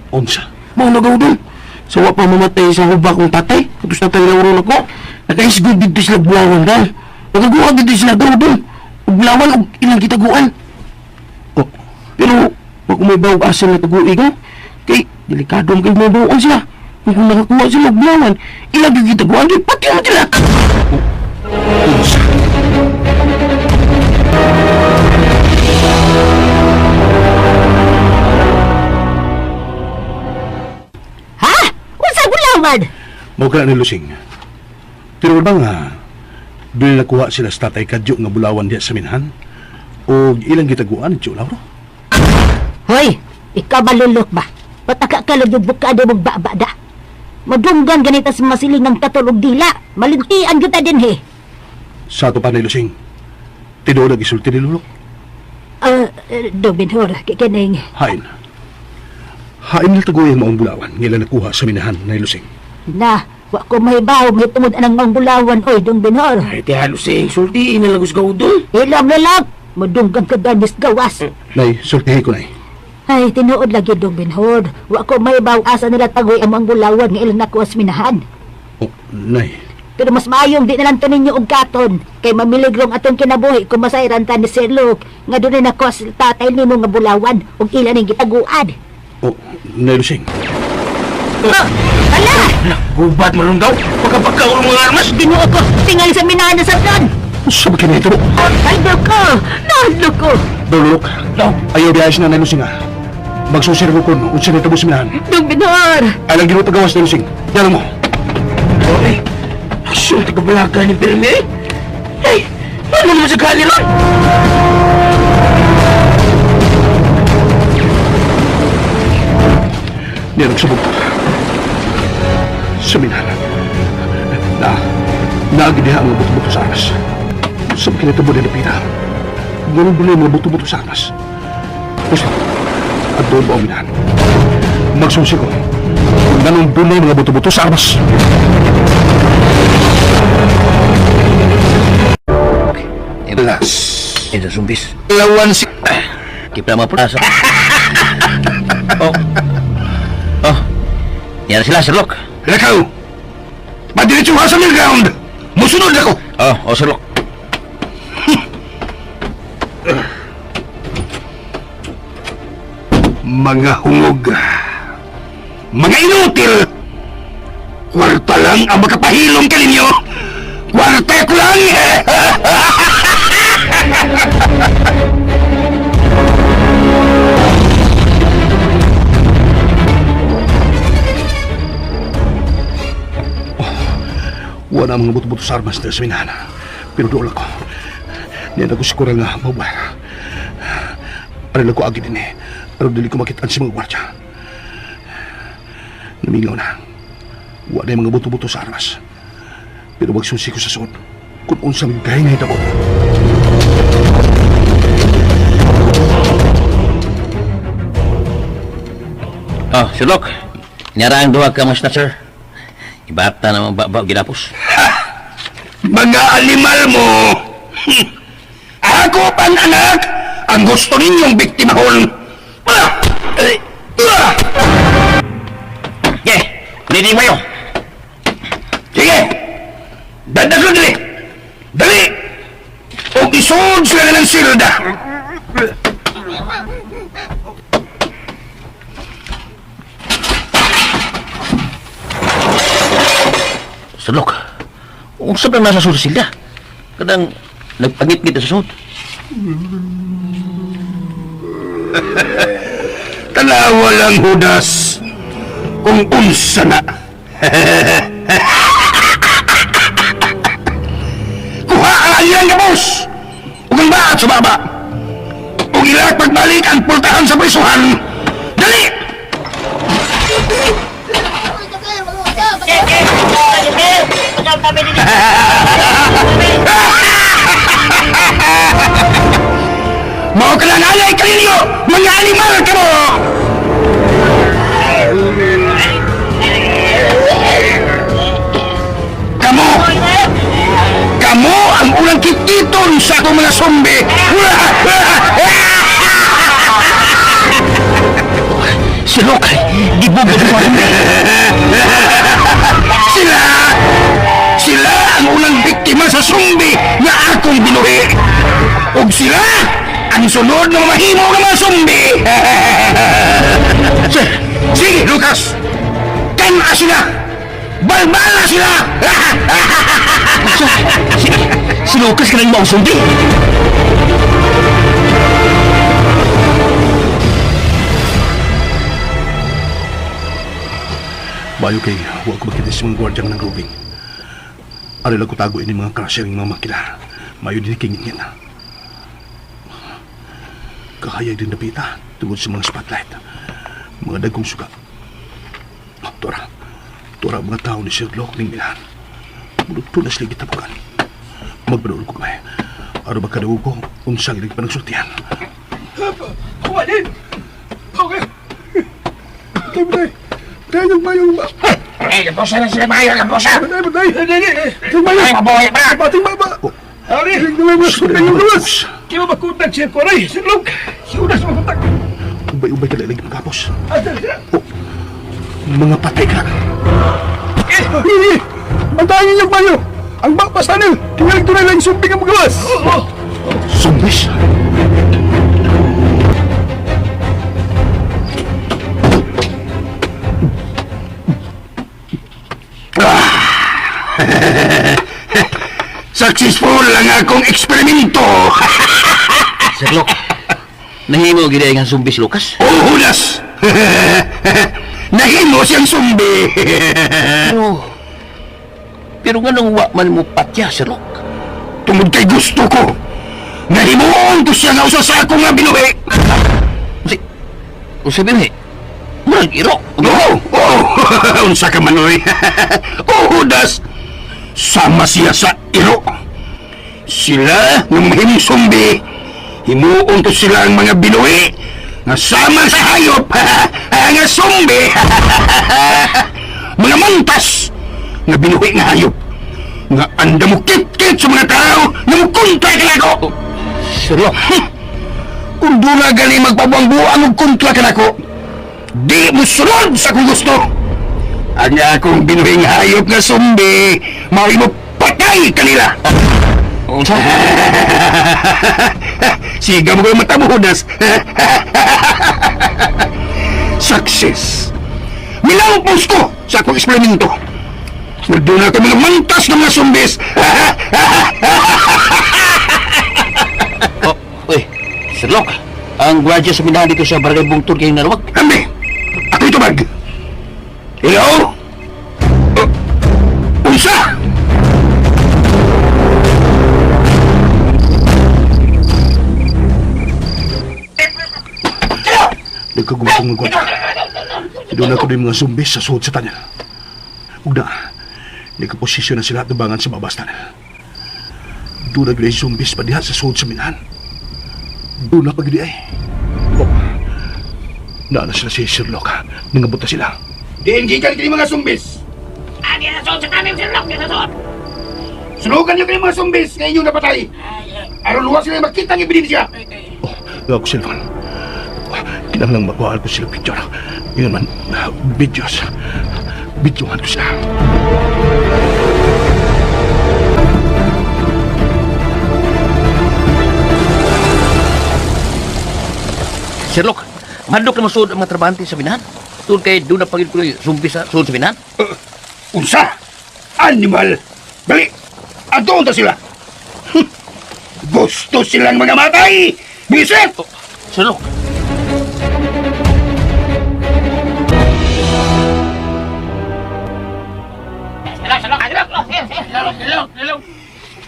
Unsa? Mao na gaw dong. Sawa pa mamatay sa huba kong tatay. Tapos tatay Lauro na ko. Nakahisgot dito sila bulawan daw. Nagaguha dito sila gaw dong. Ug bulawan ug ilang gitaguan. Oh, Pero wag ko may bawag asa na taguig ko. Kay delikado kay may bawaan sila. Kung nakakuha sila og bulawan, ilang gitaguan di pati mo sila. unsa? Ha? Unsa bulawan? Mao ka ni Lusing. Pero ba nga bil nakuha sila sa tatay kadyo nga bulawan diha sa minahan? O ilang gitaguan Tio Lauro? Hoy, ikaw malulok ba? Pataka ka lang yung bukado mong babada. Madunggan ganita sa masiling ng katulog dila. Malintian kita din he. Sa ato pa ni Lusing. Tinuod ang isulti ni Lulok. Dominhor, kikining. Hain. Hain na tagoy ang maong bulawan ngila nakuha sa minahan ni Lusing. Na, wa ko mahibaw, may tumod anang mga bulawan, oy, Dominhor. Ay, ti halusing, sultiin na lagos gaw dong. Ilam na lang, madunggan ka ganis gawas. Nay, sultihin ko nay. Ay, tinuod lagi, Dominhor. Wa ko mahibaw asa nila tagoy ang mga bulawan nga ilang nakuha sa minahan. Oh, nay. Pero mas maayong di na lang to ninyo og katon. Kay mamiligrong atong kinabuhi kung masayran ta ni Sir Luke. Nga doon na nakos tatay ni mo nga bulawan. Og ilan ang gitaguad. Oh, nay Lusing. Hala! Gubat mo rin gaw. Pagkapagkaw ang mga armas. Ginoo ko! Tingali sa minahan na sa plan! Sa ba kinito? Ay, ko! Nahalo ko! Lulok. Ayaw biyayas na nay Lusing ah. Magsusirbo ko no, unsa nito mo sa minahan. Dong Binor! Ay lang ginoo pagawas nay Lusing. Yan mo. Okay. Aksyon, tagabalaga ni Pirme. Hey, ano naman sa kanila? Niya nagsabog ko. Sa minahan. Naagidiha ang mga buto-buto sa aras. Sa kinitabo na napita. Ganun doon yung mga buto-buto sa aras. Gusto, at doon ba ang minahan? Magsusi ko. Ganun doon yung mga buto-buto sa aras. Iblas. Ito sumpis. Lawan si... Kipla mga pulasa. Oh. Oh. Yan sila, Sherlock. Lakaw! Madiretso ka sa ground! Musunod ako! Oh, Sherlock. Mga hungog. Mga inutil! Kwarta lang ang makapahilom ka ninyo! Kwarta ko lang! Wala mga buto-buto sa armas na sa minahan. Pero doon ako. Niyan ako siguro nga mabayar. Aral ako agi din eh. Pero dili ko makitaan si mga gwardya. Namingaw na. Wala yung mga buto-buto sa armas. Pero magsusi ko sa suot kung unsa may gahin na hitabo. Oh, Sherlock. Nyarang duha ka mas na, sir. Ibata na mga babaw ginapos. Mga alimal mo! Ako pan anak ang gusto ninyong biktimahon. Yeah, hindi mo yun. Sige! Dadas mo dali! Dali! O isod sila na ng silda! Sherlock, unsa ba nasa sulod sila? Kadang nagpangit-ngit sa sud. Tanawa lang, Judas, kung unsa na. Kuha ang aliyan ka, boss! Huwag ang baat sa baba! Huwag ilang pagbalik ang pultahan sa prisuhan! Dali! Mau ka lang alay kalinyo! Mga animal ka mo! Kamu ang unang kititon sa akong mga zombie! Sherlock, gibugod mo. Sila ang unang biktima sa zombie na akong binuhi! Ug sila ang sunod ng mahimo ng mga zombie! Sige, Lucas! Kana sila! Balbala sila! Si Lucas ka nang mga zombie. Bayo kay huwag ko makita si mga gwardya ng grouping. Aral ako tago ini mga crusher ng mga makina. Mayo din kingit niya na. Kahayag din napita tungod sa mga spotlight. Mga dagkong suga. Tora mga tao ni Sherlock ning Milan. Tulas lagi tapukan. Magbadoon ko kamay. Aro ba kadawag ko unsang ilig panagsultihan. Kumalin! Okay. Tayo mayong ba? Kapusa na sila mayo, kapusa! Batay! Ay, mabuhay pa! Bating baba! Ari! Tayo luwas! Kaya makuntak siya ko rin, Sherlock! Si Udas makuntak! Ubay-ubay ka lagi magkapos. Asan siya? Mga patay ka! Bantayan niyo bayo! Ang bapasanin! Tingnan tunay lang sumping ang magawas! Sumbis! Successful ang akong eksperimento! Sherlock, nahimo gid ang zombie si Lucas. Oh, Judas! Nahimo siyang zombie! Pero nga nung wa man mo patya, Sherlock. Tungod kay gusto ko, nahimuon ko siya nga usa sa ako nga binuhi! Kung sabihin murag iro. Unsa ka manoy? Judas! Sama siya sa iro! Sila ng mahimong zombie, himuon to sila ang mga binuhi nga sama sa hayop nga zombie! Mga mantas nga binuhi nga hayop nga anda mo kit-kit sa mga tao na mo kontra ka nako! Sherlock, Kung doon gali magpabuang-buang og kontra ka nako, di mo sunod sa akong gusto! Ang akong binuhing hayop nga zombie, mawin mo patay kanila! Siga mo kayo mata mo, Judas! Success! Milampos ko sa akong eksperimento! Doon ako mga mantas ng mga zombies! Sherlock, ang gwardiya sa minahan dito sa barangay Bungtod kayo narawag. Ambi! Ako'y tubag! Hello? Unsa? kagumatong nga gwata. Doon ako din mga zombies sa suod sa tanya. Ug na, nagkaposisyon na sila at nabangan sa mabastan. Doon na gila yung zombies pa diha sa suod sa minahan. Doon na pagdi ay. Oh, naana sila si Sherlock. Nangabot na sila. Diin gikan kini mga zumbis. Sunugan niyo kini mga zumbis nga inyong napatay. Aron luwas sila makita ang ebidensya. Oh, ako cellphone. Kinahanglang makuhaan ko sila picture. Yun man, videos. Videohan ko sila. Sherlock, madok na masud ang mga trabahante sa minahan. Tungod kay doon na pagid ko zombi sa sud sa minahan. Unsa? Animal! Dali! Adoon ta sila! Gusto silang mga matay! Bisit! Sherlock,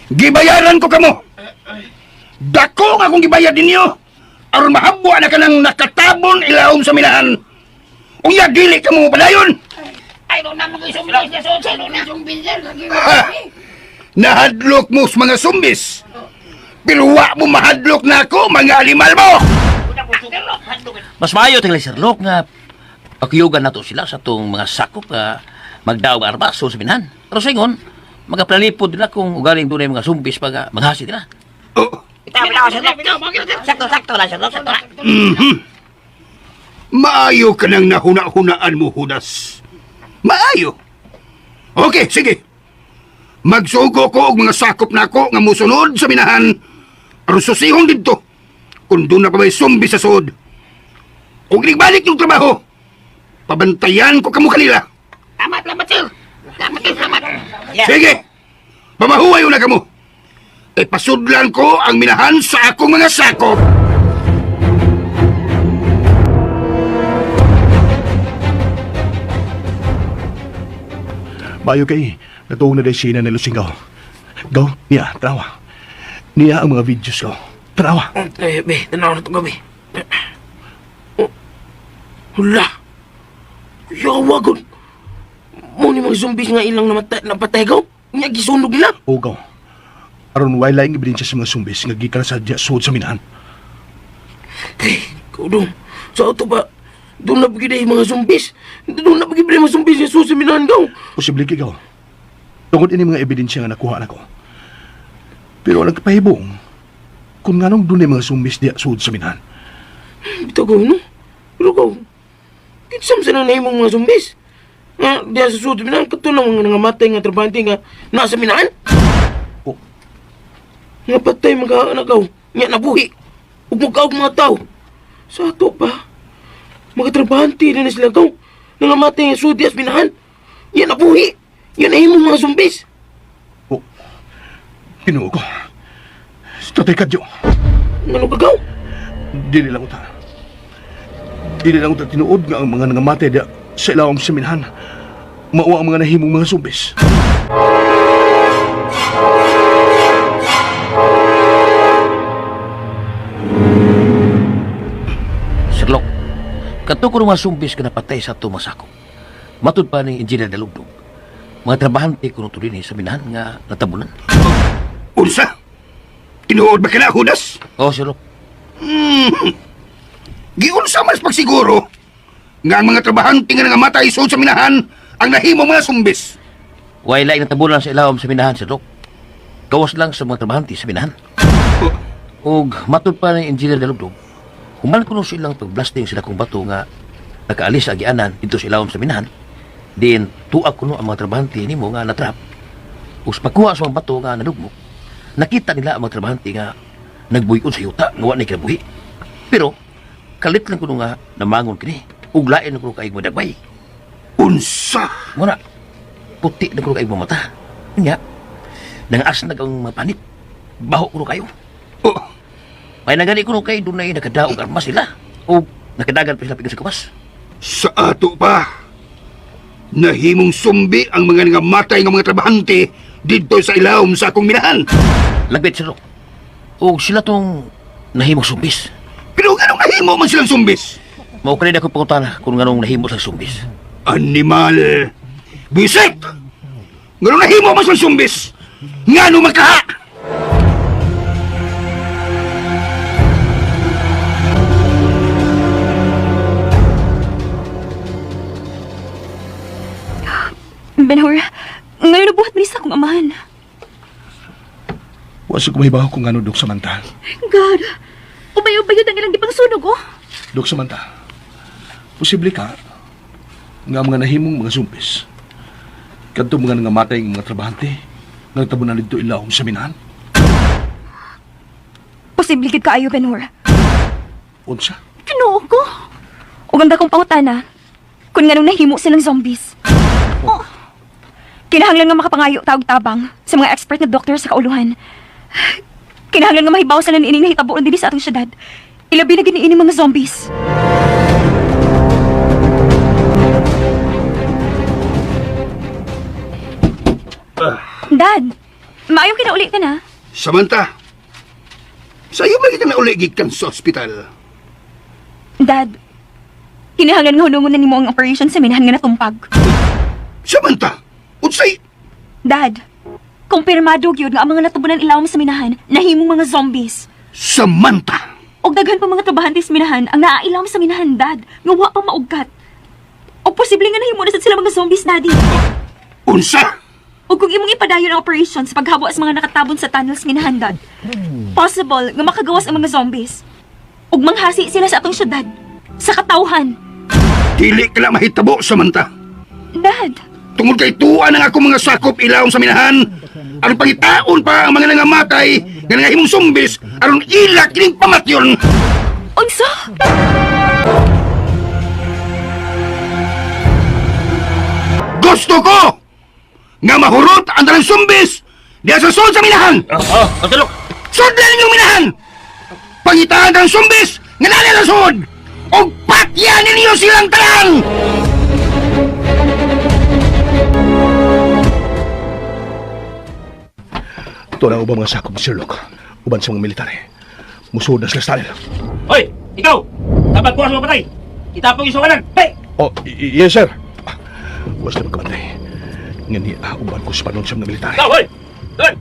Gibayaran ko kamo! Dako nga akong gibayad ninyo! Aron mahabwa na ka ng nakatabon ilawom sa minahan! Unya dili ka mo padayon! Ha! Nahadlok mo sa mga zumbis! Pero wa mo mahadlok na ako, mga animal mo! mas maayo tingala Sherlock nga pakiyugan nato sila sa tong mga sakop nga magdaog armas sa minahan. Pero sa ingon, magaplanipod nila kung ugaling doon ay mga zumbis pag maghasi nila. Oh, Sakto lang, Sherlock. Sakto lang. maayo ka nang nahuna-hunaan mo, Judas. Maayo. Okay, sige. Magsugo ko og mga sakop nako nga musunod sa minahan. Aron susihon didto. Kung doon na pa may zombie sa sud. Kung nagbalik yung trabaho, pabantayan ko kamo kanila. Salamat, sir. Salamat. Sige. Pamahuwayo na kamo. Ipasudlan ko ang minahan sa akong mga sakop. Bayo kay, natuong na day sina na Lusingaw. Gaw, niya, trawa. Niya ang mga videos ko. Trawa. Be, tanaw na ito gabi. Hula. Yawagon. Mo ni mga zombies nga ilang napatay gaw. Nga gisunog nila. O gaw. Aron wala yung ebidensya sa mga zombies nga gikan sa diya suod sa minahan. Kudong, sa auto ba? Doon na pagkiday mga zombies. Doon na pagkiday mga zombies yung susuminahan gaw. Posible kay gaw. Tungod ini mga ebidensya nga nakuha na ko. Pero walang kapahibong kung nganong doon ay mga zombies diya suod sa minahan. Bitaw gaw, no? Pero gaw, kitsam sa nang naimong mga zombies. Nga, diya sa susuminahan, kato na mga nangamatay nga trabante nga nasa minahan. Oh. Nga patay mga anak gaw. Nga nabuhi. Huwag magkaog mga tao. Sa ato pa. Mga trabante na sila gaw. Nangamatay nga sudias minahan. Yan nabuhi. Yan ay mong mga zombies. Oh. Pinuo ko. Tatay Kadyo. Ano ka gaw? Dili lang uta. Dili lang uta tinuod nga ang mga nangamatay diya sa ilawang sa minahan. Mauwa ang mga nahimong mga zombies. Sherlock, kato ko mga zumbis ka napatay sa ito masako. Matud pa ni Engineer Dalugdog. Mga trabahante ko nung tulin sa minahan nga natabunan. Unsa? Tinuod ba ka na, Judas? Oh, Sherlock. Giunsa mas pagsiguro nga ang mga trabahante nga nangamatay suod sa minahan ang nahimo mga zumbis. Way laing natabunan sa ilawom sa minahan, Sherlock. Gawas lang sa mga trabahante sa minahan. Og matud pa ni Engineer Dalugdog. Human ko nung silang pagblasting sila kong bato nga nakaalis sa agianan dito sa ilawom sa minahan. Din tuag ko no ang mga trabahante nimo nga natrap. Us pagkuha sa mga bato nga nadugmok. Nakita nila ang mga trabahante nga nagbuyon sa yuta nga wa na kinabuhi. Pero kalit lang ko no nga namangon kini. Ug lain ko kaig madagbay. Unsa? Muna puti na ko kaig mata. Nya nang asnag ang mapanit. Baho ko kayo. Oh, May nagani ko kay dunay nakadaog armas sila. O nakadagan pa sila pikas sa kawas. sa ato pa. Nahimong sumbi ang mga nangamatay nga mga trabahante dito sa ilawom sa akong minahan. Lagbit sila. O sila tong nahimong sumbis. Pero anong nahimo man silang sumbis? Mao kanina ako pangutana kung nganong nahimo sa sumbis. Animal! Bisik! Ngano nahimo mo sa sumbis? Ngano makaha? Benhur, ngayon nabuhat mo sa akong amahan. Wasig ko mahibaw kung ano, Dok Samantha. God, umayo-bayo ang ilang gipang sunog, oh. Dok Samantha, posible ka nga mga nahimong mga zumpis. Kadto mga nangamatay ng mga trabahante nga nagtabunan dito ilawom sa minahan. Posible gid kaayo, Benhur. Unsa? Kinuo ko. O ganda kong pangutana, kung nga nung nahimo silang zombies. Oh. Kinahanglan nga makapangayo taog tabang sa mga expert na doktor sa kauluhan. Kinahanglan nga mahibaw sa naniining nahitabuon din sa atong syudad. Ilabi na giniining mga zombies. Dad, maayo kinauli ka na. Samantha, sa'yo ba kita na uli gikan sa ospital? Dad, kinahanglan nga hulungon na nimo ang operation sa minahan nga natumpag. Samantha, unsay? Dad, kumpirmado gyud nga ang mga natabunan ilawom sa minahan nahimong mga zombies. Samantha! Og daghan pa mga trabahante sa minahan ang naailam sa minahan, Dad, nga wa pa maugkat. Og posible nga nahimo na sad sila mga zombies, Daddy. Unsa? Og kung imong ipadayon ang operation sa paghawa sa mga nakatabon sa tunnels minahan, Dad, possible nga makagawas ang mga zombies. Og manghasi sila sa atong syudad, sa katawhan. Dili ka na mahitabo, Samantha. Dad, Tungod kay tuwa ng ako mga sakop ilawom sa minahan, aron pangitaon pa ang mga nangamatay nga nangahimong zumbis aron ila kining pamatyon. unsa? Gusto ko nga mahurot ang dalang zumbis diya sa sud sa minahan. Kasulok! Sudlan ninyong minahan! Pangitaan ang zumbis nga nalala sa sud! O patyan ninyo silang talang! Ito na ubang mga sakop ni Sherlock. Uban sa mga military. Musuod na sila sa tunnel. Hoy! Ikaw! Dapat ko sa mapatay! Itapong yung sukanan! Hey! Oh, yes, sir. Was na magkamatay. Ngayon uban ko sa panon sa mga military. Ikaw, hoy! Doon!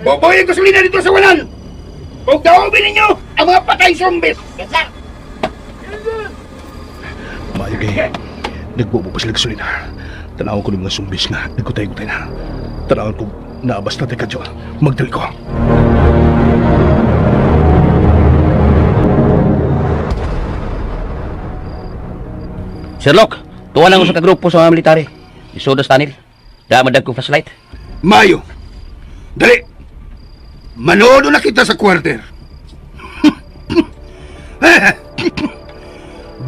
Boboyin ko gasolina dito sa walan! Kung daobin ninyo ang mga patay zumbis! Maayo kay nagbubo pa sila gasolina. Tanawon ko ng mga zumbis nga nagkutay-gutay na. Tanawon ko naabas na tayo kadyo. Magdali ko. Sherlock! Tuwa lang ko sa kagrupo sa mga military. Isodas tanil. Dahil madag kong flashlight. Mayo! Dali! Manood na kita sa quarter.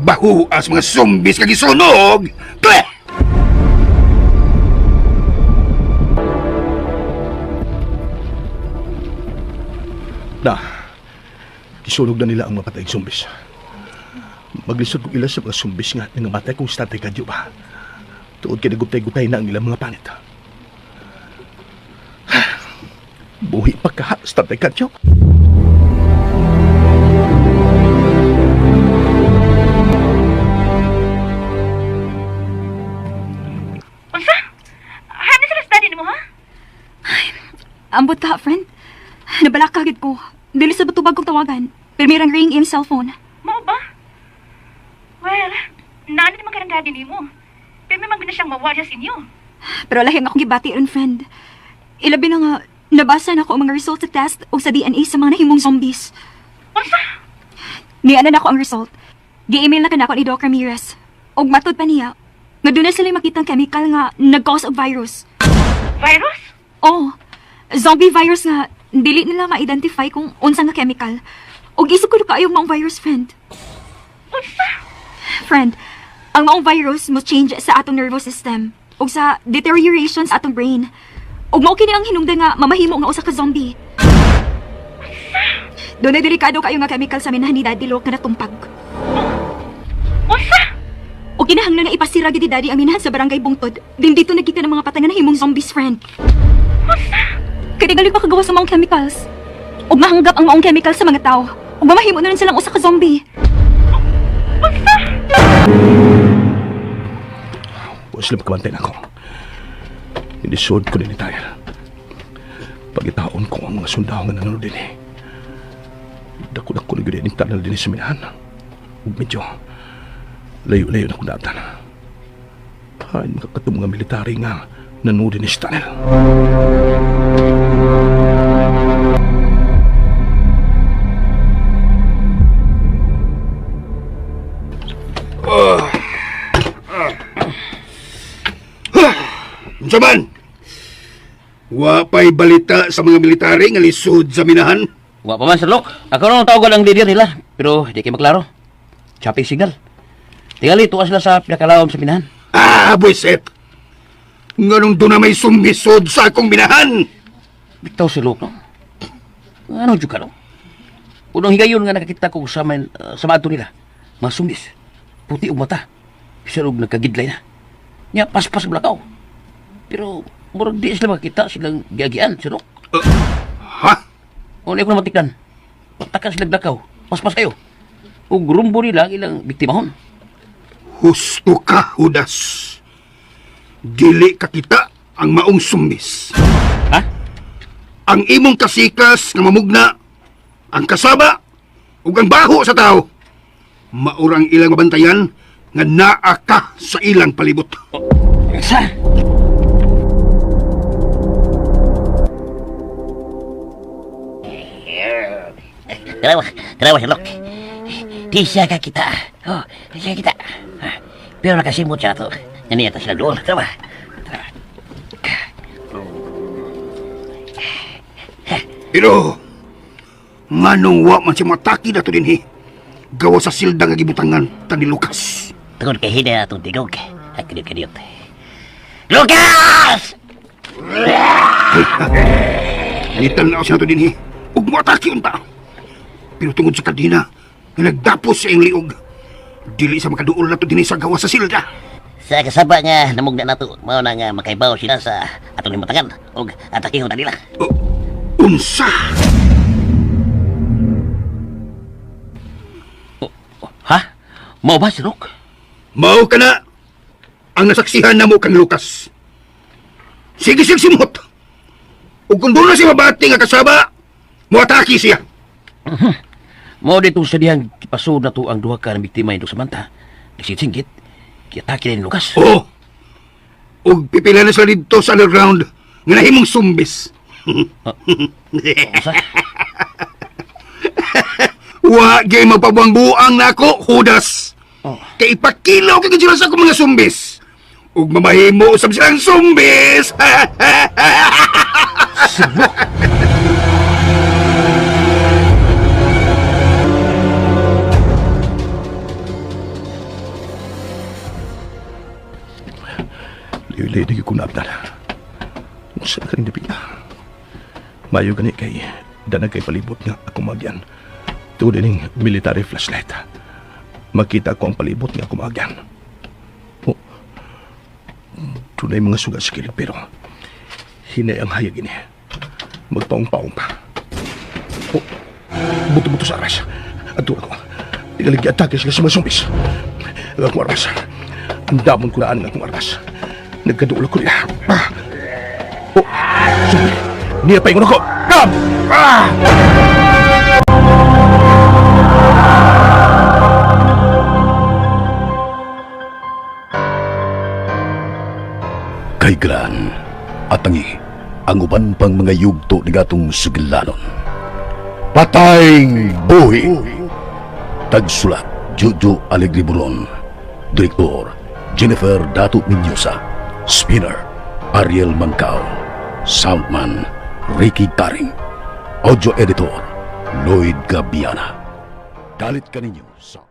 Bahuas mga zumbis kagisunog! Kleh! Na, kisunog na nila ang mapatay zumbis. Maglisod kong ilan sa mga zumbis nga nangamatay kung statay kadyo ba. Tuod kay nagutay-gutay na ang ilang mga panit. Buhi pagkaha, statay kadyo. Unsa? Hani sila sa daddy mo, ha? Ambot ka, friend. Nabalakagid ko. Dili sa batubag kong tawagan. Pirmirang ring in cellphone. Mao ba? Well, naano naman ka ng daddy ni mo. Pero may maganda siyang mawadya sa inyo. Pero lahing akong gibati ron, friend. Ilabi na nga, nabasa na ako ang mga results sa test o sa DNA sa mga nahimong zombies. Unsa? Niana na ako ang result. Gi-email na kanako ni Doc Ramirez. Og matod pa niya, nga doon na sila makitang chemical nga nag-cause of virus. Virus? Oh, zombie virus nga, dili nila ma-identify kung unsa nga chemical. Og isip ko na kaayong maong virus, friend. Unsa? Friend, ang maong virus mo change sa atong nervous system ug sa deterioration sa atong brain. Ug mao kini ang hinungdan nga mamahimo nga usa ka zombie. Doon na delikado kayo nga chemical sa minahan ni Daddy Lok nga natumpag. Unsa? O kinahanglan na ipasira gid ni Daddy ang minahan sa barangay Bungtod. Din dito nagkita ng mga patay nga nahimong zombies, friend. Kaya galing makagawa sa maong chemicals. Ug mahanggap ang maong chemical sa mga tao. Ug mamahimo na rin silang usa ka zombie. Unsa? Huwag sila magkabantay na ako. Inisod ko din ni Tyler. Pagitaon ko ang mga sundao nga nanalo din eh. Dako-dako na gano'n yung tanal din sa minahan. Huwag medyo layo-layo na kong datan. Ay, makakatong mga military nga nanalo din sa tanal. Unsaman? Wa pa'y balita sa mga military nga lisod sa minahan? Wa pa man, Sir Lok. Ako nung tawag ang leader nila, pero di kayo maklaro. Chopping signal. Tingali, tuwa sila sa pinakalawam sa minahan. Ah, buiset! Nganong doon na may sumisod sa akong minahan? Bitaw si Lok, no? Ano juga, no? Unang higayon nga nakakita ko sa mato nila. Mga sumbis. Puti og mata. Bisa og nagkagidlay na. Nya, paspas blakaw. Pero, murag di sila makita silang giagian, Sir Lok. Ha? Una ko na matikdan. Pagtakan sila blakaw. Paspas kayo. Ug rumbo nila ang ilang biktimahon. Husto ka, Judas. Dili ka kita ang maong sumbis. Ha? Ang imong kasikas nga mamugna, ang kasaba, ug ang baho sa tao. Maurang ilang mabantayan nga naa ka sa ilang palibot. Sa? Tara, Sherlock. Di siya ka kita. Oh, di siya kita. Pero nakasimot siya to. Yan yata sila doon. Tara. Pero, nganong wa man siya mataki na to din gawa sa silda nga gibutangan ta ni Lucas. Tungod kay hina atong tigog. Akidiyot. Lucas! Nitan na siya to din ug mataki unta. Pero tungod sa kadina, nga nagdapos sa iyong liog. Dili sa makaduol na to din sa gawa sa silda. Sa kasaba nga namugna nato, mao na nga makaibaw sila sa atong limatangan ug atakihon na nila. Unsa? Ha? Mao ba, Sir Lok? Mao ka na ang nasaksihan na mo kang Lucas. Sige simot. Ug kung doon na siya mabati nga kasaba, muataki siya. Mao dito sa dihang kipasod na to ang duha ka na biktima ito sa manta. Nagsisinggit, kiatake na ni Lucas. Oo. Ug pipila na sila dito sa underground nga nahimong sumbis. Sa? Wa gay magpabuang-buang na ako, Judas. Kay ipakilaw kay sila sa akong mga sumbis. Ug mamahimo usab silang sumbis. Liyo-liyo na yung kunabdan. Saan ka rin napila? Mayo gani kay danag kay palibot nga ako magyan. Tuod ning military flashlight. Makita ko ang palibot nga ako magyan. Oh, tunay mga sugat sa kilid pero hinay ang hayag ini. Magpaong-paong pa. Oh, buto-buto sa aras. Ato ako. Tigalig atake sila sa mga zumbis. Akong aras. Ang damon ko na ang akong aras. Nagkadulo ko niya. Oh, zumbi. Niya pa yung ako. Kay Gran at ang uban pang mga yugto ni gatong sugilanon. Patayng buhi. Tagsulat Jojo Alegriburon. Direktor Jennifer Datu Minyosa. Spinner Ariel Mancao. Soundman Ricky Taring. Audio Editor Lloyd Gabiana. Galit ka ninyo sa